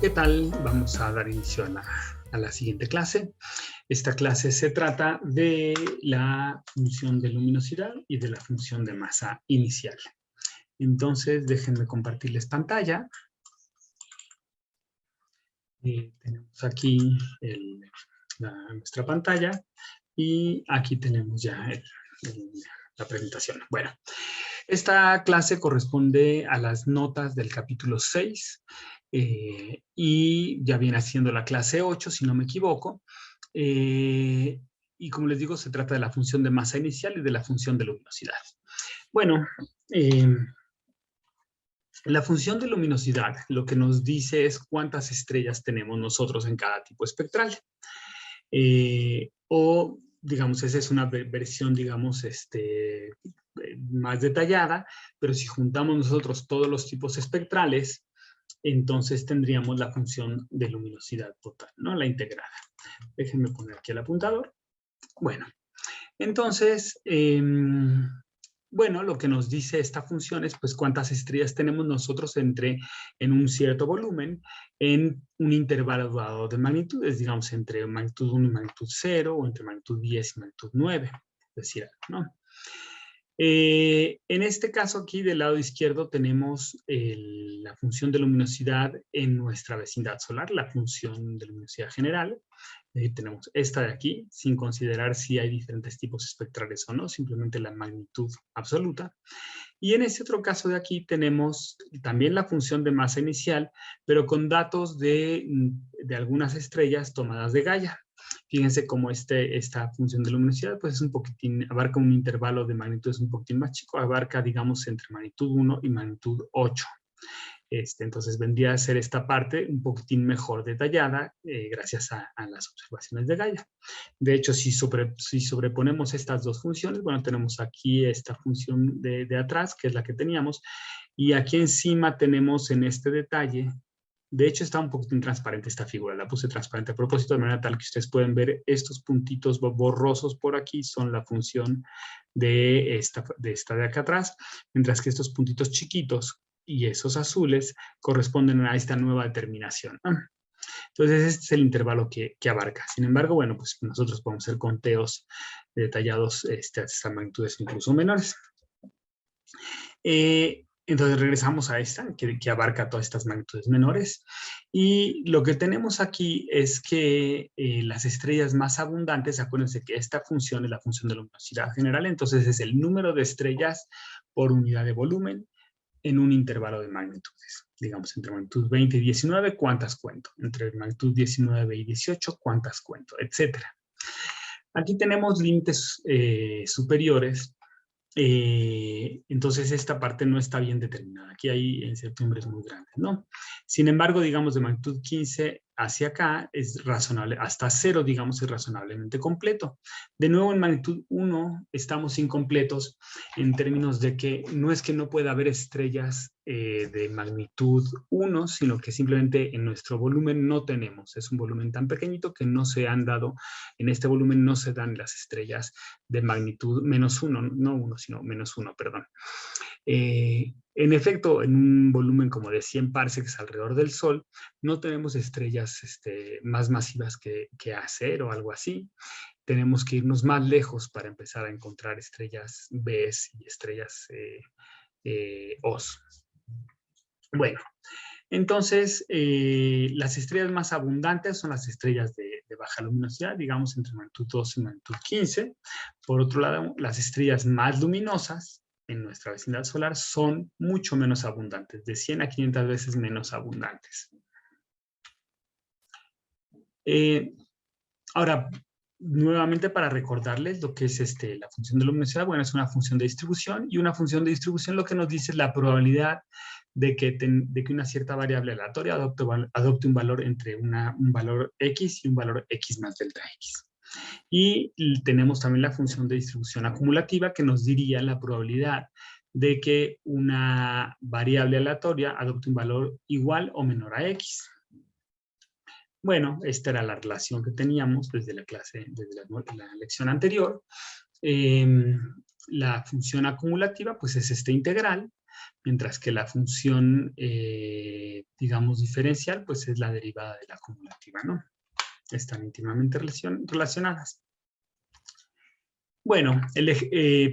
¿Qué tal? Vamos a dar inicio a la siguiente clase. Esta clase se trata de la función de luminosidad y de la función de masa inicial. Entonces, déjenme compartirles pantalla. Tenemos aquí nuestra pantalla y aquí tenemos ya la presentación. Bueno, esta clase corresponde a las notas del capítulo 6 y ya viene siendo la clase 8, si no me equivoco. Y como les digo, se trata de la función de masa inicial y de la función de luminosidad. Bueno, la función de luminosidad lo que nos dice es cuántas estrellas tenemos nosotros en cada tipo espectral. O, digamos, esa es una versión, digamos, más detallada, pero si juntamos nosotros todos los tipos espectrales, entonces tendríamos la función de luminosidad total, ¿no? La integrada. Déjenme poner aquí el apuntador. Bueno, entonces, bueno, lo que nos dice esta función es pues cuántas estrellas tenemos nosotros en un cierto volumen en un intervalo dado de magnitudes, digamos entre magnitud 1 y magnitud 0 o entre magnitud 10 y magnitud 9, es decir, ¿no? En este caso aquí del lado izquierdo tenemos la función de luminosidad en nuestra vecindad solar, la función de luminosidad general. Tenemos esta de aquí, sin considerar si hay diferentes tipos espectrales o no, simplemente la magnitud absoluta. Y en este otro caso de aquí tenemos también la función de masa inicial, pero con datos de algunas estrellas tomadas de Gaia. Fíjense cómo esta función de luminosidad pues es un poquitín, abarca un intervalo de magnitudes un poquitín más chico, abarca digamos entre magnitud 1 y magnitud 8. Entonces vendría a ser esta parte un poquitín mejor detallada gracias a las observaciones de Gaia. De hecho, si sobreponemos estas dos funciones, bueno, tenemos aquí esta función de atrás, que es la que teníamos, y aquí encima tenemos en este detalle, de hecho está un poquito intransparente esta figura, la puse transparente a propósito, de manera tal que ustedes pueden ver estos puntitos borrosos por aquí son la función de esta de acá atrás, mientras que estos puntitos chiquitos y esos azules corresponden a esta nueva determinación, ¿no? Entonces, este es el intervalo que abarca. Sin embargo, bueno, pues nosotros podemos hacer conteos detallados hasta magnitudes incluso menores. Entonces, regresamos a esta, que abarca todas estas magnitudes menores. Y lo que tenemos aquí es que las estrellas más abundantes, acuérdense que esta función es la función de luminosidad general, entonces es el número de estrellas por unidad de volumen en un intervalo de magnitudes. Digamos, entre magnitud 20 y 19, ¿cuántas cuento? Entre magnitud 19 y 18, ¿cuántas cuento? Etcétera. Aquí tenemos límites superiores, entonces esta parte no está bien determinada. Aquí hay incertidumbres muy grandes, ¿no? Sin embargo, digamos, de magnitud 15 hacia acá es razonable, hasta 0, digamos, es razonablemente completo. De nuevo, en magnitud 1 estamos incompletos en términos de que no pueda haber estrellas de magnitud 1, sino que simplemente en nuestro volumen no tenemos. Es un volumen tan pequeñito que no se han dado, en este volumen no se dan las estrellas de magnitud menos 1, no 1, sino menos 1, perdón. En efecto, en un volumen como de 100 parsecs alrededor del Sol, no tenemos estrellas más masivas que A0 o algo así. Tenemos que irnos más lejos para empezar a encontrar estrellas Bs y estrellas Os. Bueno, entonces, las estrellas más abundantes son las estrellas de baja luminosidad, digamos entre magnitud 2 y magnitud 15. Por otro lado, las estrellas más luminosas en nuestra vecindad solar son mucho menos abundantes, de 100 a 500 veces menos abundantes. Ahora, nuevamente para recordarles lo que es la función de luminosidad, bueno, es una función de distribución, y una función de distribución lo que nos dice es la probabilidad de que una cierta variable aleatoria adopte un valor entre un valor x y un valor x más delta x. Y tenemos también la función de distribución acumulativa que nos diría la probabilidad de que una variable aleatoria adopte un valor igual o menor a x. Bueno, esta era la relación que teníamos desde la clase, desde la lección anterior. La función acumulativa, pues es esta integral, mientras que la función, digamos, diferencial, pues es la derivada de la acumulativa, ¿no? Están íntimamente relacionadas. Bueno,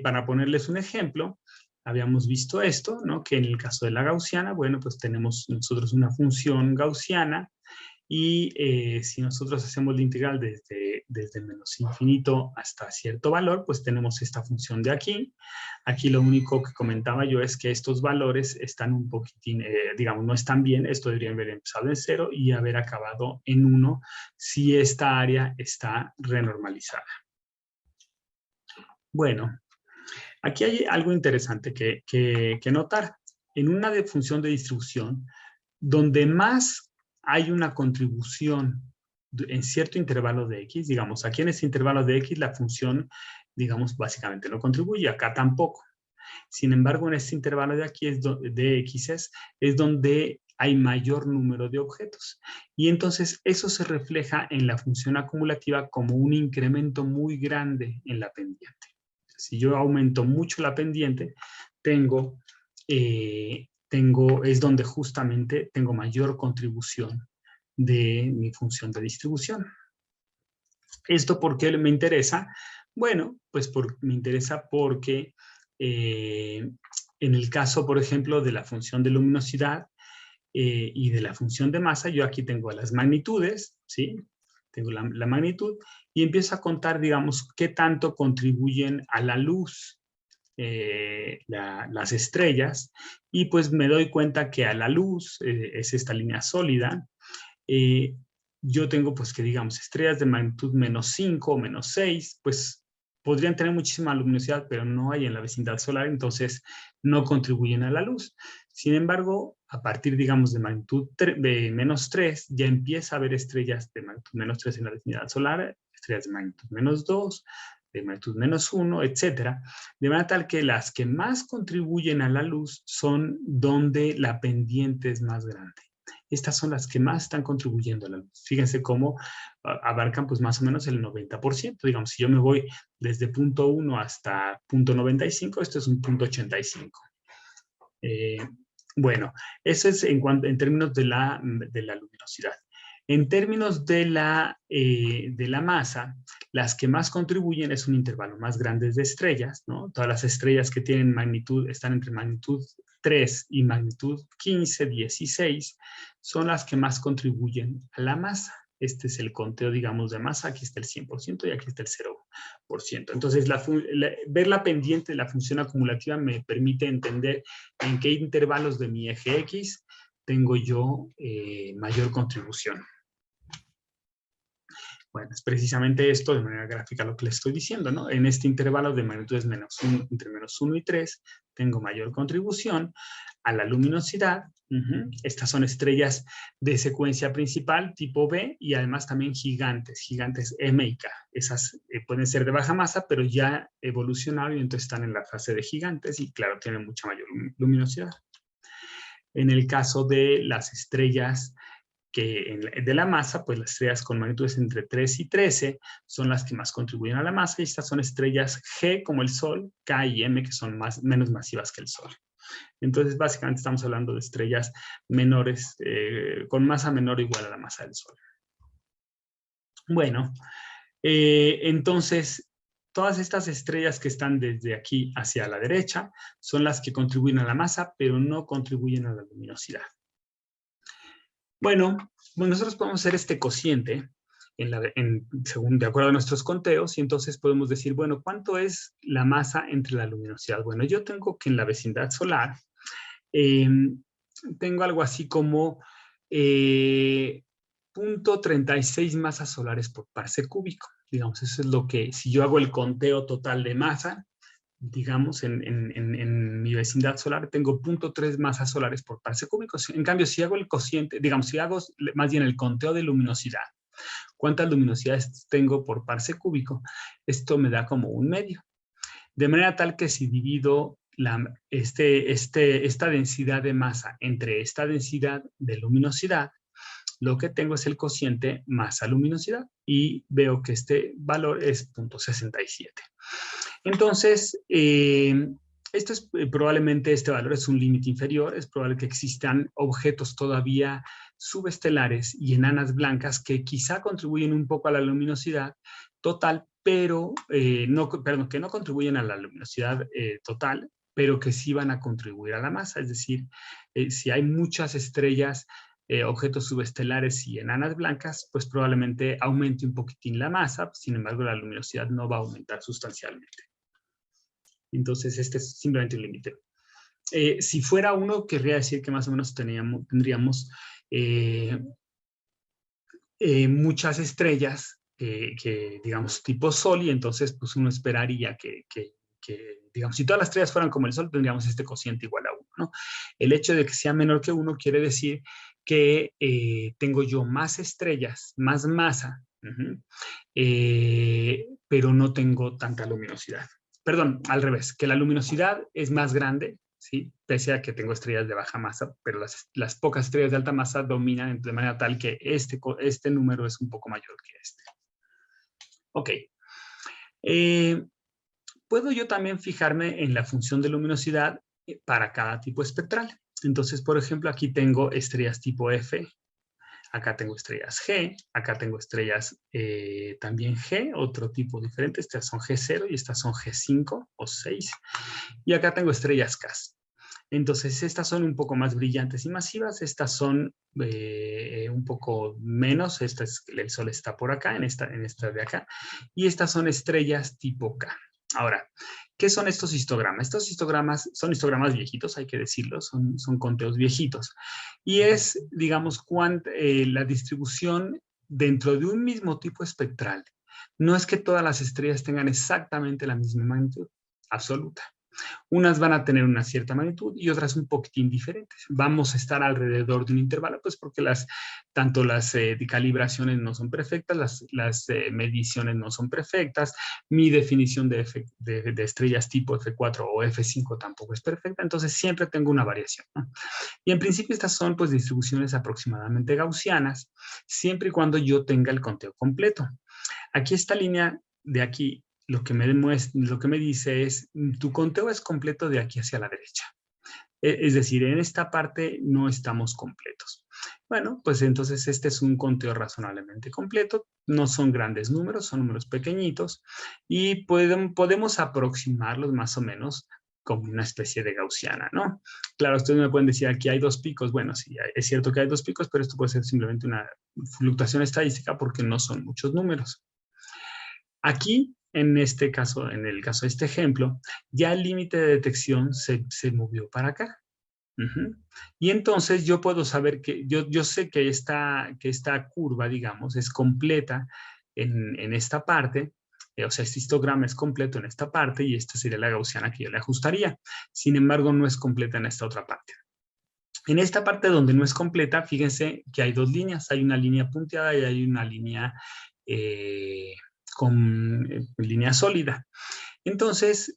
para ponerles un ejemplo, habíamos visto esto, ¿no? Que en el caso de la gaussiana, bueno, pues tenemos nosotros una función gaussiana y si nosotros hacemos la integral desde menos infinito hasta cierto valor, pues tenemos esta función de aquí. Aquí lo único que comentaba yo es que estos valores están un poquitín, digamos, no están bien. Esto debería haber empezado en 0 y haber acabado en 1 si esta área está renormalizada. Bueno, aquí hay algo interesante que notar. En una función de distribución, donde más hay una contribución en cierto intervalo de x, digamos, aquí en este intervalo de x la función, digamos, básicamente no contribuye, acá tampoco. Sin embargo, en este intervalo de aquí, de x es donde hay mayor número de objetos. Y entonces eso se refleja en la función acumulativa como un incremento muy grande en la pendiente. Si yo aumento mucho la pendiente, es donde justamente tengo mayor contribución de mi función de distribución. ¿Esto por qué me interesa? Bueno, pues me interesa porque en el caso, por ejemplo, de la función de luminosidad y de la función de masa, yo aquí tengo las magnitudes, ¿sí? Tengo la magnitud y empiezo a contar, digamos, qué tanto contribuyen a la luz las estrellas, y pues me doy cuenta que a la luz, es esta línea sólida, yo tengo pues que digamos estrellas de magnitud -5 o -6, pues podrían tener muchísima luminosidad, pero no hay en la vecindad solar, entonces no contribuyen a la luz. Sin embargo, a partir, digamos, de magnitud de -3, ya empieza a haber estrellas de magnitud -3 en la vecindad solar, estrellas de magnitud -2, de magnitud -1, etcétera, de manera tal que las que más contribuyen a la luz son donde la pendiente es más grande. Estas son las que más están contribuyendo a la luz. Fíjense cómo abarcan pues más o menos el 90%. Digamos, si yo me voy desde punto 1 hasta punto 95, esto es un punto 85. Bueno, eso es en términos de la luminosidad. En términos de la masa, las que más contribuyen es un intervalo más grande de estrellas, ¿no? Todas las estrellas que tienen magnitud, están entre magnitud 3 y magnitud 15, 16, son las que más contribuyen a la masa. Este es el conteo, digamos, de masa. Aquí está el 100% y aquí está el 0%. Entonces, ver la pendiente de la función acumulativa me permite entender en qué intervalos de mi eje X tengo yo mayor contribución. Bueno, es precisamente esto de manera gráfica lo que les estoy diciendo, ¿no? En este intervalo de magnitudes entre -1 y 3, tengo mayor contribución a la luminosidad. Estas son estrellas de secuencia principal tipo B y además también gigantes M y K. Esas pueden ser de baja masa, pero ya evolucionaron y entonces están en la fase de gigantes y claro, tienen mucha mayor luminosidad. En el caso de las estrellas de la masa, pues las estrellas con magnitudes entre 3 y 13 son las que más contribuyen a la masa, y estas son estrellas G como el Sol, K y M que son menos masivas que el Sol. Entonces, básicamente estamos hablando de estrellas menores, con masa menor o igual a la masa del Sol. Bueno, entonces, todas estas estrellas que están desde aquí hacia la derecha son las que contribuyen a la masa, pero no contribuyen a la luminosidad. Bueno, nosotros podemos hacer este cociente según de acuerdo a nuestros conteos, y entonces podemos decir, bueno, ¿cuánto es la masa entre la luminosidad? Bueno, yo tengo que en la vecindad solar tengo algo así como 0.36 masas solares por parse cúbico. Digamos, eso es lo que, si yo hago el conteo total de masa, digamos, en mi vecindad solar tengo 0.3 masas solares por parse cúbico. En cambio, si hago el cociente, digamos, si hago más bien el conteo de luminosidad, ¿cuántas luminosidades tengo por parse cúbico? Esto me da como 1/2. De manera tal que si divido esta densidad de masa entre esta densidad de luminosidad, lo que tengo es el cociente masa-luminosidad y veo que este valor es 0.67. Entonces, Esto es, probablemente este valor es un límite inferior, es probable que existan objetos todavía subestelares y enanas blancas que quizá contribuyen un poco a la luminosidad total, pero perdón, que no contribuyen a la luminosidad total, pero que sí van a contribuir a la masa. Es decir, si hay muchas estrellas, objetos subestelares y enanas blancas, pues probablemente aumente un poquitín la masa, sin embargo la luminosidad no va a aumentar sustancialmente. Entonces, este es simplemente un límite. Si fuera uno, querría decir que más o menos tendríamos muchas estrellas que, digamos, tipo Sol, y entonces, pues uno esperaría que, digamos, si todas las estrellas fueran como el Sol, tendríamos este cociente igual a 1, ¿no? El hecho de que sea menor que 1 quiere decir que tengo yo más estrellas, más masa, pero no tengo tanta luminosidad. Perdón, al revés, que la luminosidad es más grande, ¿sí? Pese a que tengo estrellas de baja masa, pero las pocas estrellas de alta masa dominan de manera tal que este número es un poco mayor que este. Ok. Puedo yo también fijarme en la función de luminosidad para cada tipo espectral. Entonces, por ejemplo, aquí tengo estrellas tipo F, acá tengo estrellas G, acá tengo estrellas también G, otro tipo diferente, estas son G0 y estas son G5 o 6, y acá tengo estrellas K. Entonces, estas son un poco más brillantes y masivas, estas son un poco menos, el Sol está por acá, en esta de acá, y estas son estrellas tipo K. Ahora, ¿qué son estos histogramas? Estos histogramas son histogramas viejitos, hay que decirlo, son conteos viejitos. Y es, digamos, la distribución dentro de un mismo tipo espectral. No es que todas las estrellas tengan exactamente la misma magnitud absoluta. Unas van a tener una cierta magnitud y otras un poquitín diferentes. Vamos a estar alrededor de un intervalo, pues porque tanto las calibraciones no son perfectas, las mediciones no son perfectas, mi definición de estrellas tipo F4 o F5 tampoco es perfecta, entonces siempre tengo una variación, ¿no? Y en principio estas son pues distribuciones aproximadamente gaussianas, siempre y cuando yo tenga el conteo completo. Aquí esta línea de aquí lo que me dice es, tu conteo es completo de aquí hacia la derecha. Es decir, en esta parte no estamos completos. Bueno, pues entonces este es un conteo razonablemente completo. No son grandes números, son números pequeñitos y podemos aproximarlos más o menos como una especie de gaussiana, ¿no? Claro, ustedes me pueden decir, aquí hay 2 picos. Bueno, sí, es cierto que hay 2 picos, pero esto puede ser simplemente una fluctuación estadística porque no son muchos números. Aquí, en este caso, en el caso de este ejemplo, ya el límite de detección se movió para acá. Y entonces yo puedo saber que, yo sé que esta curva, digamos, es completa en esta parte, o sea, este histograma es completo en esta parte y esta sería la gaussiana que yo le ajustaría. Sin embargo, no es completa en esta otra parte. En esta parte donde no es completa, fíjense que hay 2 líneas. Hay una línea punteada y hay una línea con línea sólida. Entonces,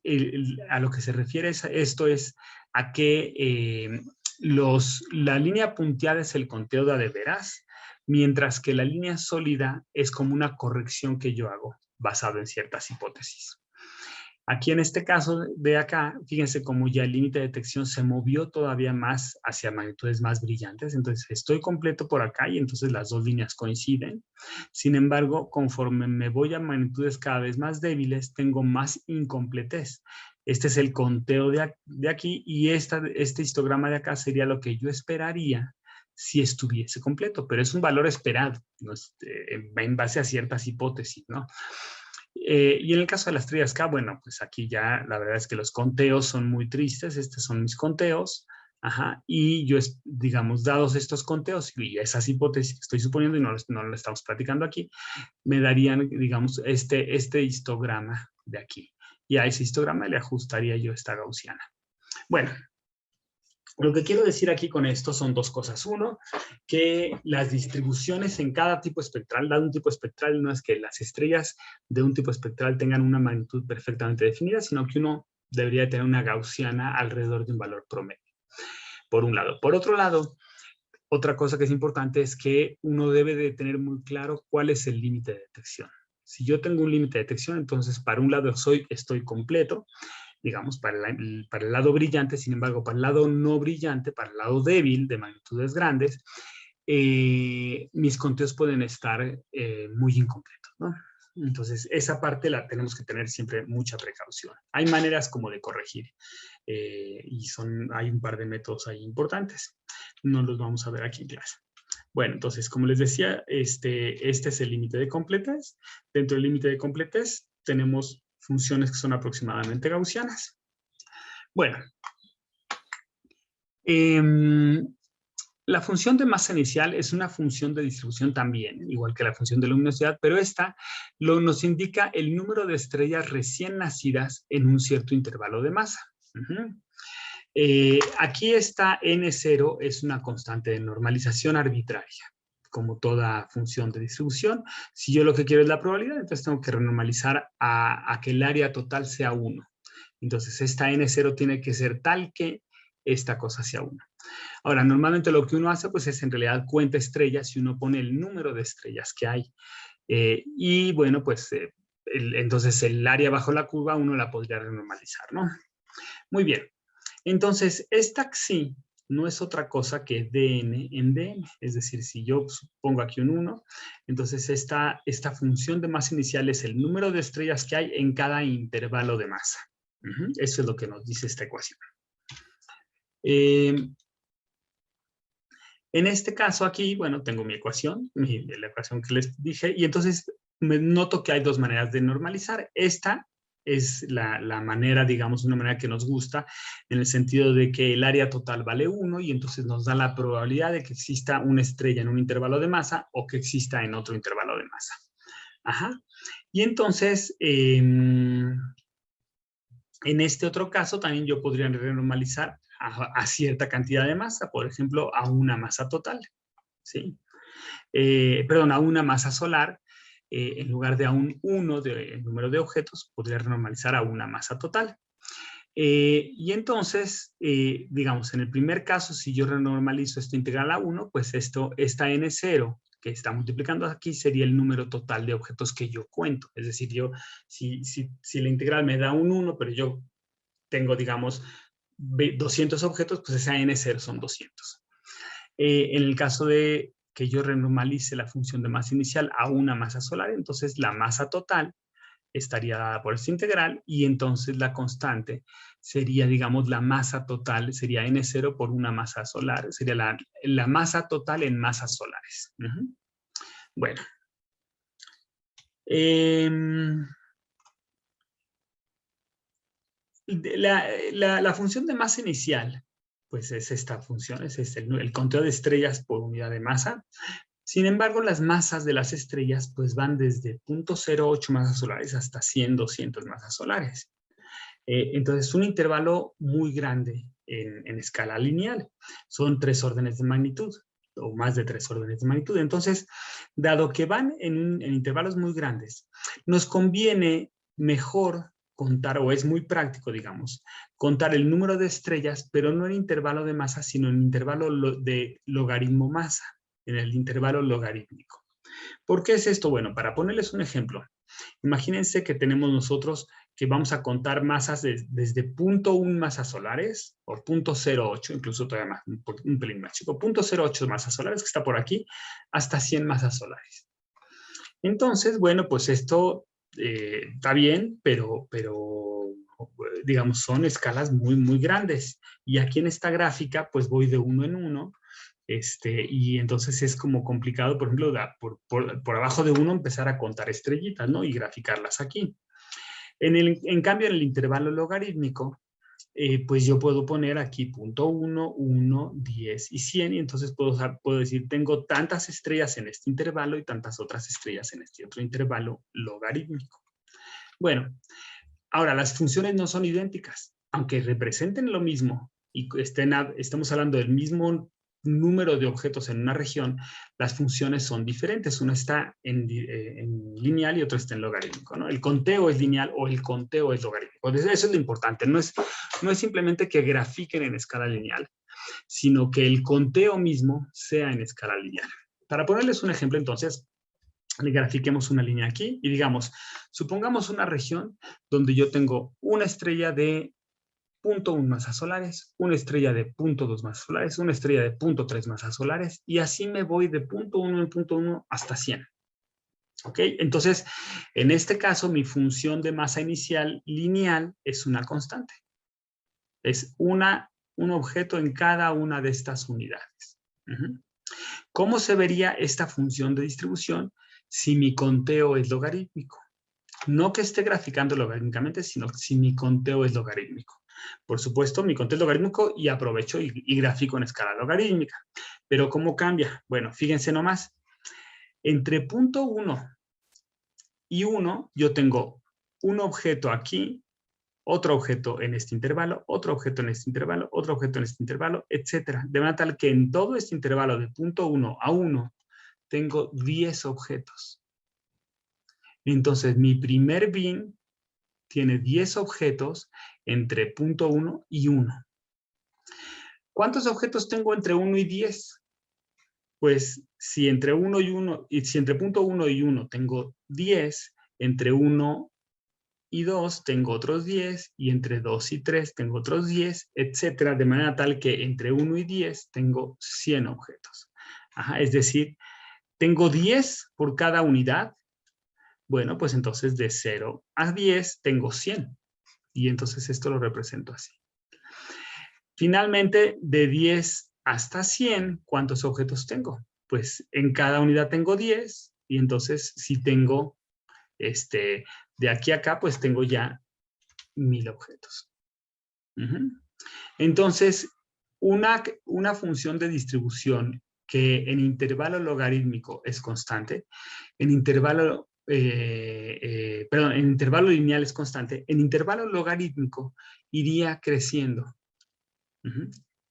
a lo que se refiere esto es a que la línea punteada es el conteo de veras, mientras que la línea sólida es como una corrección que yo hago basado en ciertas hipótesis. Aquí en este caso de acá, fíjense cómo ya el límite de detección se movió todavía más hacia magnitudes más brillantes. Entonces estoy completo por acá y entonces las 2 líneas coinciden. Sin embargo, conforme me voy a magnitudes cada vez más débiles, tengo más incompletez. Este es el conteo de aquí y este histograma de acá sería lo que yo esperaría si estuviese completo, pero es un valor esperado, ¿no? En base a ciertas hipótesis, ¿no? Y en el caso de las estrellas K, bueno, pues aquí ya la verdad es que los conteos son muy tristes, estos son mis conteos, y yo, digamos, dados estos conteos y esas hipótesis que estoy suponiendo y no lo estamos platicando aquí, me darían, digamos, este histograma de aquí. Y a ese histograma le ajustaría yo esta gaussiana. Bueno, lo que quiero decir aquí con esto son 2 cosas. Uno, que las distribuciones en cada tipo espectral, dado un tipo espectral, no es que las estrellas de un tipo espectral tengan una magnitud perfectamente definida, sino que uno debería tener una gaussiana alrededor de un valor promedio, por un lado. Por otro lado, otra cosa que es importante es que uno debe de tener muy claro cuál es el límite de detección. Si yo tengo un límite de detección, entonces para un lado estoy completo, digamos, para el lado brillante. Sin embargo, para el lado no brillante, para el lado débil de magnitudes grandes, mis conteos pueden estar muy incompletos, ¿no? Entonces, esa parte la tenemos que tener siempre mucha precaución. Hay maneras como de corregir y hay un par de métodos ahí importantes. No los vamos a ver aquí en clase. Bueno, entonces, como les decía, este es el límite de completez. Dentro del límite de completez tenemos funciones que son aproximadamente gaussianas. Bueno, la función de masa inicial es una función de distribución también, igual que la función de luminosidad, pero esta nos indica el número de estrellas recién nacidas en un cierto intervalo de masa. Aquí está N0, es una constante de normalización arbitraria, como toda función de distribución. Si yo lo que quiero es la probabilidad, entonces tengo que renormalizar a que el área total sea 1. Entonces, esta N0 tiene que ser tal que esta cosa sea 1. Ahora, normalmente lo que uno hace, pues, es en realidad cuenta estrellas y uno pone el número de estrellas que hay. Y bueno, pues, entonces el área bajo la curva uno la podría renormalizar, ¿no? Muy bien. Entonces, esta xi no es otra cosa que dn en dn. Es decir, si yo pongo aquí un 1, entonces esta función de masa inicial es el número de estrellas que hay en cada intervalo de masa. Eso es lo que nos dice esta ecuación. En este caso aquí, bueno, tengo mi ecuación, la ecuación que les dije, y entonces me noto que hay dos maneras de normalizar. Esta es la manera, digamos, una manera que nos gusta, en el sentido de que el área total vale 1 y entonces nos da la probabilidad de que exista una estrella en un intervalo de masa o que exista en otro intervalo de masa. Ajá. Y entonces, en este otro caso también yo podría renormalizar a cierta cantidad de masa, por ejemplo, a una masa total, ¿sí? Perdón, a una masa solar, en lugar de a un 1 de número de objetos, podría renormalizar a una masa total. Y entonces, digamos, en el primer caso, si yo renormalizo esto integral a 1, pues esta N0 que está multiplicando aquí sería el número total de objetos que yo cuento. Es decir, si la integral me da un 1, pero yo tengo, digamos, 200 objetos, pues esa N0 son 200. En el caso de que yo renormalice la función de masa inicial a una masa solar, entonces la masa total estaría dada por esta integral y entonces la constante sería, digamos, la masa total, sería N0 por una masa solar, sería la masa total en masas solares. Bueno. La función de masa inicial, pues es esta función, es el conteo de estrellas por unidad de masa. Sin embargo, las masas de las estrellas pues van desde 0.08 masas solares hasta 100, 200 masas solares. Entonces, un intervalo muy grande en escala lineal. Son 3 órdenes de magnitud, o más de 3 órdenes de magnitud. Entonces, dado que van en intervalos muy grandes, nos conviene mejor contar, o es muy práctico, digamos, contar el número de estrellas, pero no en intervalo de masa, sino en intervalo de logaritmo masa, en el intervalo logarítmico. ¿Por qué es esto? Bueno, para ponerles un ejemplo, imagínense que tenemos nosotros que vamos a contar masas desde 0.1 masas solares, o 0.08, incluso todavía más, un pelín más chico, 0.08 masas solares, que está por aquí, hasta 100 masas solares. Entonces, bueno, pues esto está bien, pero digamos, son escalas muy, muy grandes. Y aquí en esta gráfica, pues voy de 1 en 1, y entonces es como complicado, por ejemplo, por abajo de 1 empezar a contar estrellitas, ¿no? Y graficarlas aquí. En cambio, en el intervalo logarítmico, pues yo puedo poner aquí 0.1, 1, 10 y 100, y entonces puedo decir, tengo tantas estrellas en este intervalo y tantas otras estrellas en este otro intervalo logarítmico. Bueno, ahora las funciones no son idénticas, aunque representen lo mismo y estemos hablando del mismo número de objetos en una región, las funciones son diferentes. Una está en lineal y otra está en logarítmico, ¿no? El conteo es lineal o el conteo es logarítmico. Entonces, eso es lo importante. No es simplemente que grafiquen en escala lineal, sino que el conteo mismo sea en escala lineal. Para ponerles un ejemplo, entonces, le grafiquemos una línea aquí y digamos, supongamos una región donde yo tengo una estrella de 0.1 masas solares, una estrella de 0.2 masas solares, una estrella de 0.3 masas solares, y así me voy de 0.1 en 0.1 hasta 100. ¿Ok? Entonces, en este caso, mi función de masa inicial lineal es una constante. Es un objeto en cada una de estas unidades. ¿Cómo se vería esta función de distribución si mi conteo es logarítmico? No que esté graficando logarítmicamente, sino si mi conteo es logarítmico. Por supuesto, mi conteo es logarítmico y aprovecho y grafico en escala logarítmica. Pero ¿cómo cambia? Bueno, fíjense nomás. Entre 0.1 y 1, yo tengo un objeto aquí, otro objeto en este intervalo, otro objeto en este intervalo, otro objeto en este intervalo, etc. De manera tal que en todo este intervalo de 0.1 a 1 tengo 10 objetos. Entonces, mi primer bin tiene 10 objetos entre 0.1 y 1. ¿Cuántos objetos tengo entre 1 y 10? Pues si entre 1 y 1, y si entre 0.1 y 1 tengo 10, entre 1 y 2 tengo otros 10, y entre 2 y 3 tengo otros 10, etcétera, de manera tal que entre 1 y 10 tengo 100 objetos. Es decir, tengo 10 por cada unidad. Bueno, pues entonces de 0 a 10 tengo 100. Y entonces esto lo represento así. Finalmente, de 10 hasta 100, ¿cuántos objetos tengo? Pues en cada unidad tengo 10, y entonces si tengo, de aquí a acá, pues tengo ya 1000 objetos. Entonces, una función de distribución que en intervalo logarítmico es constante, en intervalo, en intervalo lineal es constante, en intervalo logarítmico iría creciendo.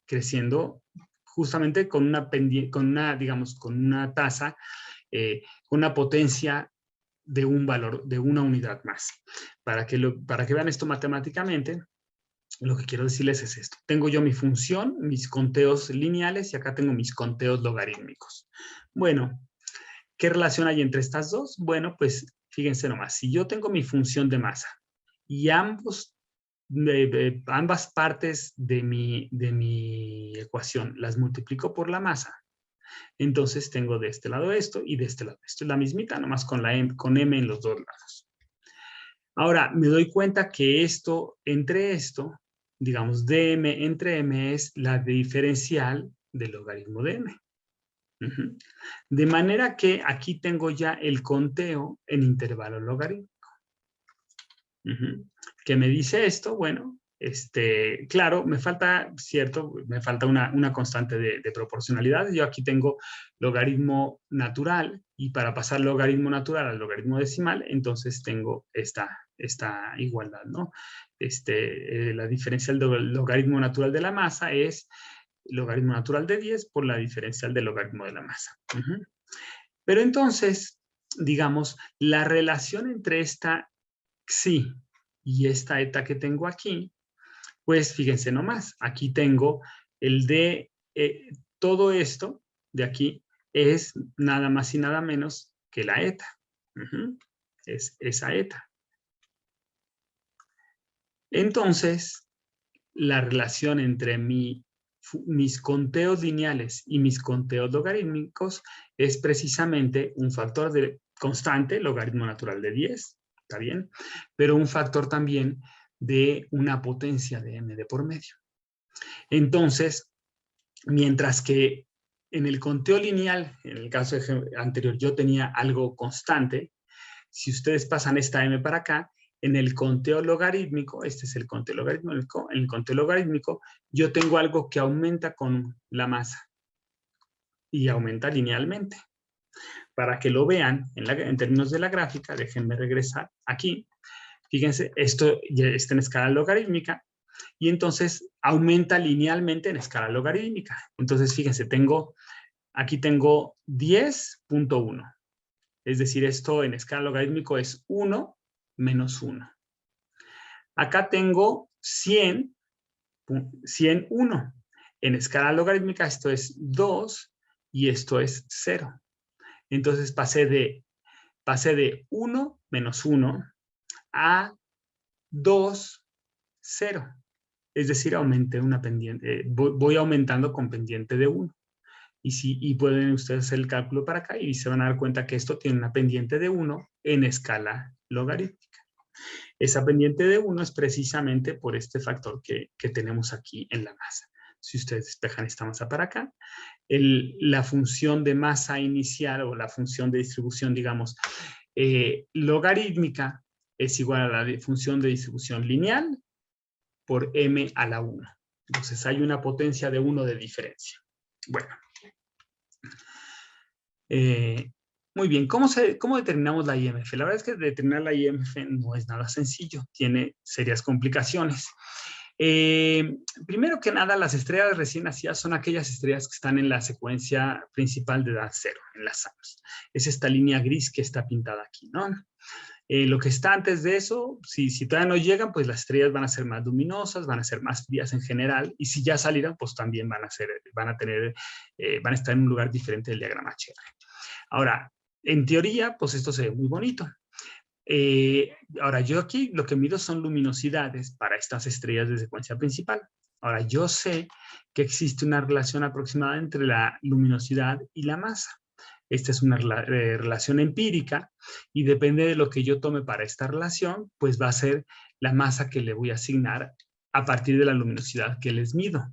Creciendo justamente con una, digamos, con una tasa, con una potencia de un valor, de una unidad más. Para que vean esto matemáticamente, lo que quiero decirles es esto. Tengo yo mi función, mis conteos lineales, y acá tengo mis conteos logarítmicos. Bueno, ¿qué relación hay entre estas dos? Bueno, pues fíjense nomás. Si yo tengo mi función de masa y ambas partes de mi ecuación las multiplico por la masa, entonces tengo de este lado esto y de este lado esto. Es la mismita, nomás con m en los dos lados. Ahora, me doy cuenta que entre esto, digamos, dm entre m es la diferencial del logaritmo de m. De manera que aquí tengo ya el conteo en intervalo logarítmico. ¿Qué me dice esto? Bueno, claro, me falta una constante de proporcionalidad. Yo aquí tengo logaritmo natural, y para pasar logaritmo natural al logaritmo decimal, entonces tengo esta igualdad, ¿no? La diferencial del logaritmo natural de la masa es logaritmo natural de 10 por la diferencial del logaritmo de la masa. Pero entonces, digamos, la relación entre esta xi y esta eta que tengo aquí, pues fíjense nomás, aquí tengo el de todo esto de aquí es nada más y nada menos que la eta. Es esa eta. Entonces, la relación entre mis conteos lineales y mis conteos logarítmicos es precisamente un factor de constante, logaritmo natural de 10, ¿está bien? Pero un factor también de una potencia de m de por medio. Entonces, mientras que en el conteo lineal, en el caso anterior, yo tenía algo constante, si ustedes pasan esta m para acá, en el conteo logarítmico, este es el conteo logarítmico, en el conteo logarítmico yo tengo algo que aumenta con la masa y aumenta linealmente. Para que lo vean en términos de la gráfica, déjenme regresar aquí. Fíjense, esto ya está en escala logarítmica y entonces aumenta linealmente en escala logarítmica. Entonces, fíjense, aquí tengo 10.1. Es decir, esto en escala logarítmico es 1 menos 1. Acá tengo 101. En escala logarítmica esto es 2 y esto es 0. Entonces pasé de pasé de 1 menos 1 a 2, 0. Es decir, aumenté una pendiente, voy aumentando con pendiente de 1. Y pueden ustedes hacer el cálculo para acá y se van a dar cuenta que esto tiene una pendiente de 1 en escala logarítmica. Esa pendiente de 1 es precisamente por este factor que tenemos aquí en la masa. Si ustedes despejan esta masa para acá, la función de masa inicial o la función de distribución, digamos, logarítmica es igual a la función de distribución lineal por m a la 1. Entonces hay una potencia de 1 de diferencia. Bueno. Muy bien, ¿cómo determinamos la IMF? La verdad es que determinar la IMF no es nada sencillo, tiene serias complicaciones. Primero que nada, las estrellas recién nacidas son aquellas estrellas que están en la secuencia principal de edad cero, en las SAMS. Es esta línea gris que está pintada aquí, ¿no? Lo que está antes de eso, si todavía no llegan, pues las estrellas van a ser más luminosas, van a ser más frías en general, y si ya salieron, pues también van a estar en un lugar diferente del diagrama HR. Ahora, en teoría, pues esto se ve muy bonito. Ahora, yo aquí lo que mido son luminosidades para estas estrellas de secuencia principal. Ahora, yo sé que existe una relación aproximada entre la luminosidad y la masa. Esta es una relación empírica y depende de lo que yo tome para esta relación, pues va a ser la masa que le voy a asignar a partir de la luminosidad que les mido.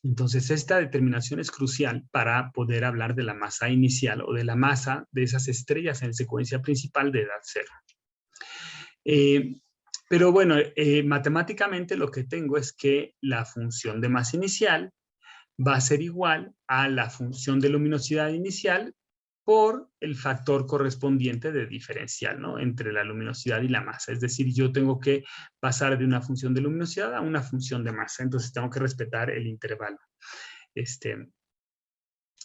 Entonces, esta determinación es crucial para poder hablar de la masa inicial o de la masa de esas estrellas en secuencia principal de edad cero. Pero bueno, matemáticamente lo que tengo es que la función de masa inicial va a ser igual a la función de luminosidad inicial por el factor correspondiente de diferencial, ¿no? Entre la luminosidad y la masa. Es decir, yo tengo que pasar de una función de luminosidad a una función de masa. Entonces, tengo que respetar el intervalo.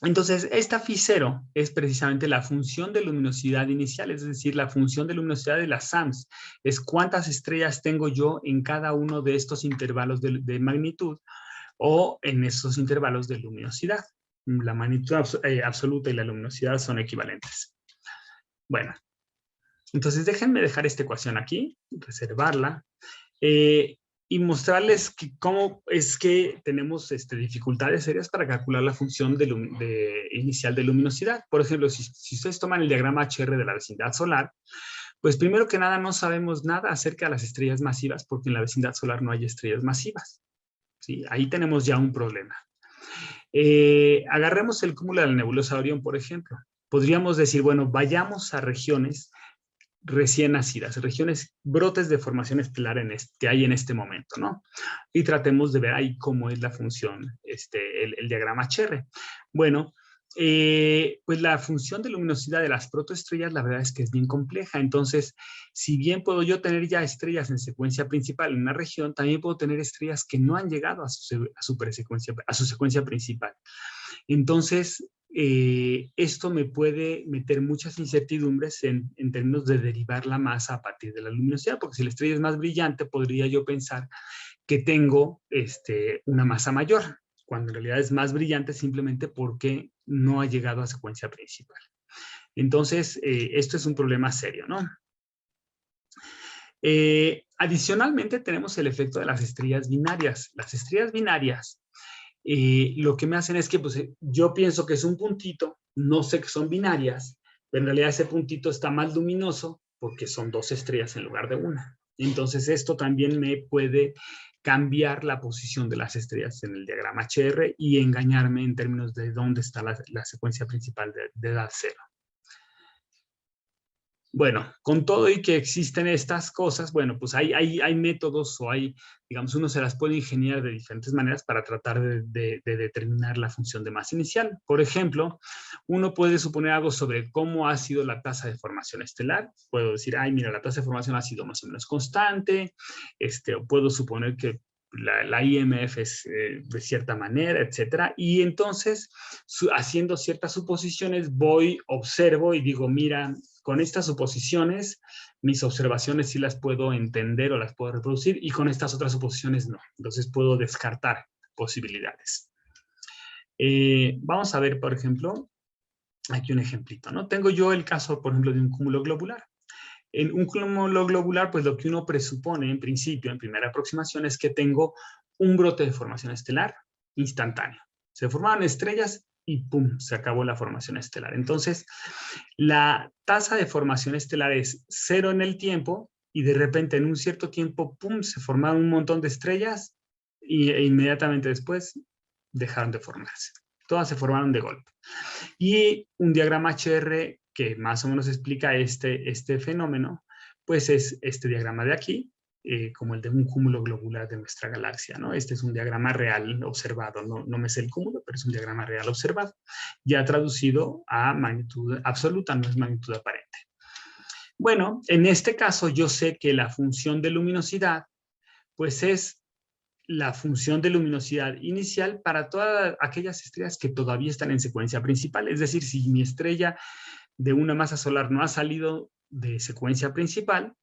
Entonces, esta phi0 es precisamente la función de luminosidad inicial, es decir, la función de luminosidad de las SAMS. Es cuántas estrellas tengo yo en cada uno de estos intervalos de magnitud o en esos intervalos de luminosidad. La magnitud absoluta y la luminosidad son equivalentes. Bueno, entonces déjenme dejar esta ecuación aquí, reservarla, y mostrarles cómo es que tenemos dificultades serias para calcular la función inicial de luminosidad. Por ejemplo, si ustedes toman el diagrama HR de la vecindad solar, pues primero que nada no sabemos nada acerca de las estrellas masivas porque en la vecindad solar no hay estrellas masivas. ¿Sí? Ahí tenemos ya un problema. Agarremos el cúmulo de la nebulosa Orión, por ejemplo. Podríamos decir, bueno, vayamos a regiones recién nacidas, regiones, brotes de formación estelar que hay en este momento, ¿no? Y tratemos de ver ahí cómo es la función, el diagrama HR. Bueno, pues la función de luminosidad de las protoestrellas, la verdad es que es bien compleja. Entonces, si bien puedo yo tener ya estrellas en secuencia principal en una región, también puedo tener estrellas que no han llegado a su secuencia principal. Entonces, esto me puede meter muchas incertidumbres en términos de derivar la masa a partir de la luminosidad, porque si la estrella es más brillante, podría yo pensar que tengo una masa mayor, cuando en realidad es más brillante simplemente porque no ha llegado a secuencia principal. Entonces, esto es un problema serio, ¿no? Adicionalmente, tenemos el efecto de las estrellas binarias. Las estrellas binarias lo que me hacen es que pues, yo pienso que es un puntito, no sé que son binarias, pero en realidad ese puntito está más luminoso porque son dos estrellas en lugar de una. Entonces esto también me puede cambiar la posición de las estrellas en el diagrama HR y engañarme en términos de dónde está la secuencia principal de edad cero. Bueno, con todo y que existen estas cosas, bueno, pues hay métodos o digamos, uno se las puede ingeniar de diferentes maneras para tratar de determinar la función de masa inicial. Por ejemplo, uno puede suponer algo sobre cómo ha sido la tasa de formación estelar. Puedo decir, ay, mira, la tasa de formación ha sido más o menos constante, o puedo suponer que la IMF es de cierta manera, etcétera. Y entonces, haciendo ciertas suposiciones, observo y digo, mira, con estas suposiciones, mis observaciones sí las puedo entender o las puedo reproducir y con estas otras suposiciones no. Entonces puedo descartar posibilidades. Vamos a ver, por ejemplo, aquí un ejemplito, ¿no? Tengo yo el caso, por ejemplo, de un cúmulo globular. En un cúmulo globular, pues lo que uno presupone en principio, en primera aproximación, es que tengo un brote de formación estelar instantáneo. Se formaron estrellas y ¡pum! Se acabó la formación estelar. Entonces, la tasa de formación estelar es 0 en el tiempo y de repente en un cierto tiempo, ¡pum!, se formaron un montón de estrellas e inmediatamente después dejaron de formarse. Todas se formaron de golpe. Y un diagrama HR que más o menos explica este fenómeno, pues es este diagrama de aquí, como el de un cúmulo globular de nuestra galaxia, ¿no? Este es un diagrama real observado, no me sé el cúmulo, pero es un diagrama real observado, ya traducido a magnitud absoluta, no es magnitud aparente. Bueno, en este caso yo sé que la función de luminosidad, pues es la función de luminosidad inicial para todas aquellas estrellas que todavía están en secuencia principal. Es decir, si mi estrella de una masa solar no ha salido de secuencia principal,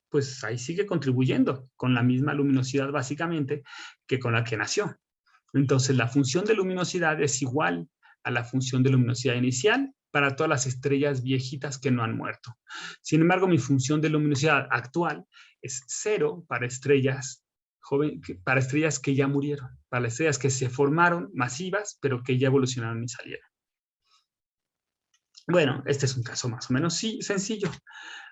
pues ahí sigue contribuyendo con la misma luminosidad básicamente que con la que nació. Entonces la función de luminosidad es igual a la función de luminosidad inicial para todas las estrellas viejitas que no han muerto. Sin embargo, mi función de luminosidad actual es 0 para estrellas para estrellas que ya murieron, para estrellas que se formaron masivas, pero que ya evolucionaron y salieron. Bueno, este es un caso más o menos sencillo.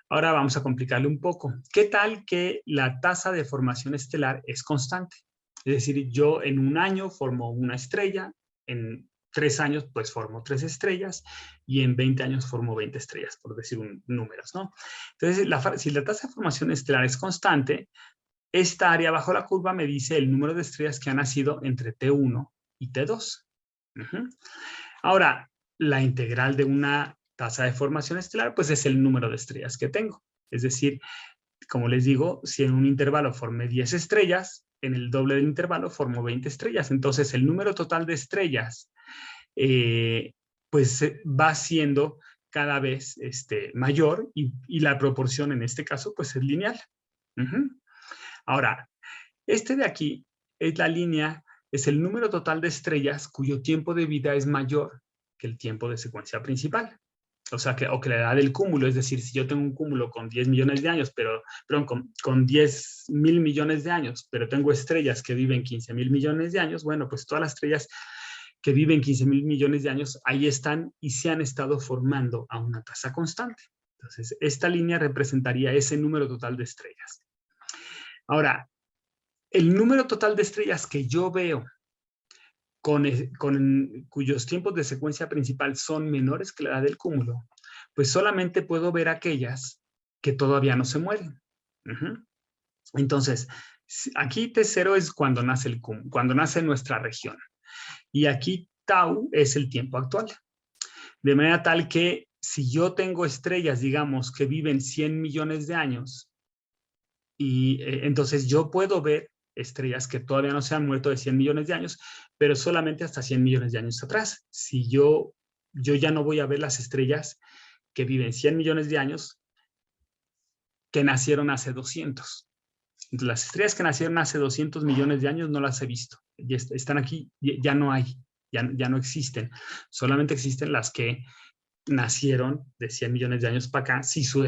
Ahora vamos a complicarle un poco. ¿Qué tal que la tasa de formación estelar es constante? Es decir, yo en un año formo una estrella, en 3 años pues formo 3 estrellas y en 20 años formo 20 estrellas, por decir números, ¿no? Entonces, si la tasa de formación estelar es constante, esta área bajo la curva me dice el número de estrellas que han nacido entre T1 y T2. Ahora, la integral de una tasa de formación estelar, pues es el número de estrellas que tengo. Es decir, como les digo, si en un intervalo formé 10 estrellas, en el doble del intervalo formo 20 estrellas. Entonces, el número total de estrellas, pues va siendo cada vez mayor y la proporción en este caso, pues es lineal. Ahora, este de aquí es la línea, es el número total de estrellas cuyo tiempo de vida es mayor que el tiempo de secuencia principal. O sea, que la edad del cúmulo, es decir, si yo tengo un cúmulo con 10 millones de años, con 10 mil millones de años, pero tengo estrellas que viven 15 mil millones de años, bueno, pues todas las estrellas que viven 15 mil millones de años ahí están y se han estado formando a una tasa constante. Entonces, esta línea representaría ese número total de estrellas. Ahora, el número total de estrellas que yo veo cuyos tiempos de secuencia principal son menores que la edad del cúmulo, pues solamente puedo ver aquellas que todavía no se mueren. Entonces, aquí T0 es cuando nace el cúmulo, cuando nace nuestra región. Y aquí tau es el tiempo actual. De manera tal que si yo tengo estrellas, digamos, que viven 100 millones de años, y entonces yo puedo ver estrellas que todavía no se han muerto de 100 millones de años, pero solamente hasta 100 millones de años atrás. Si yo ya no voy a ver las estrellas que viven 100 millones de años que nacieron hace 200. Entonces, las estrellas que nacieron hace 200 millones de años no las he visto. Ya están aquí, ya no hay, ya no existen. Solamente existen las que nacieron de 100 millones de años para acá, si su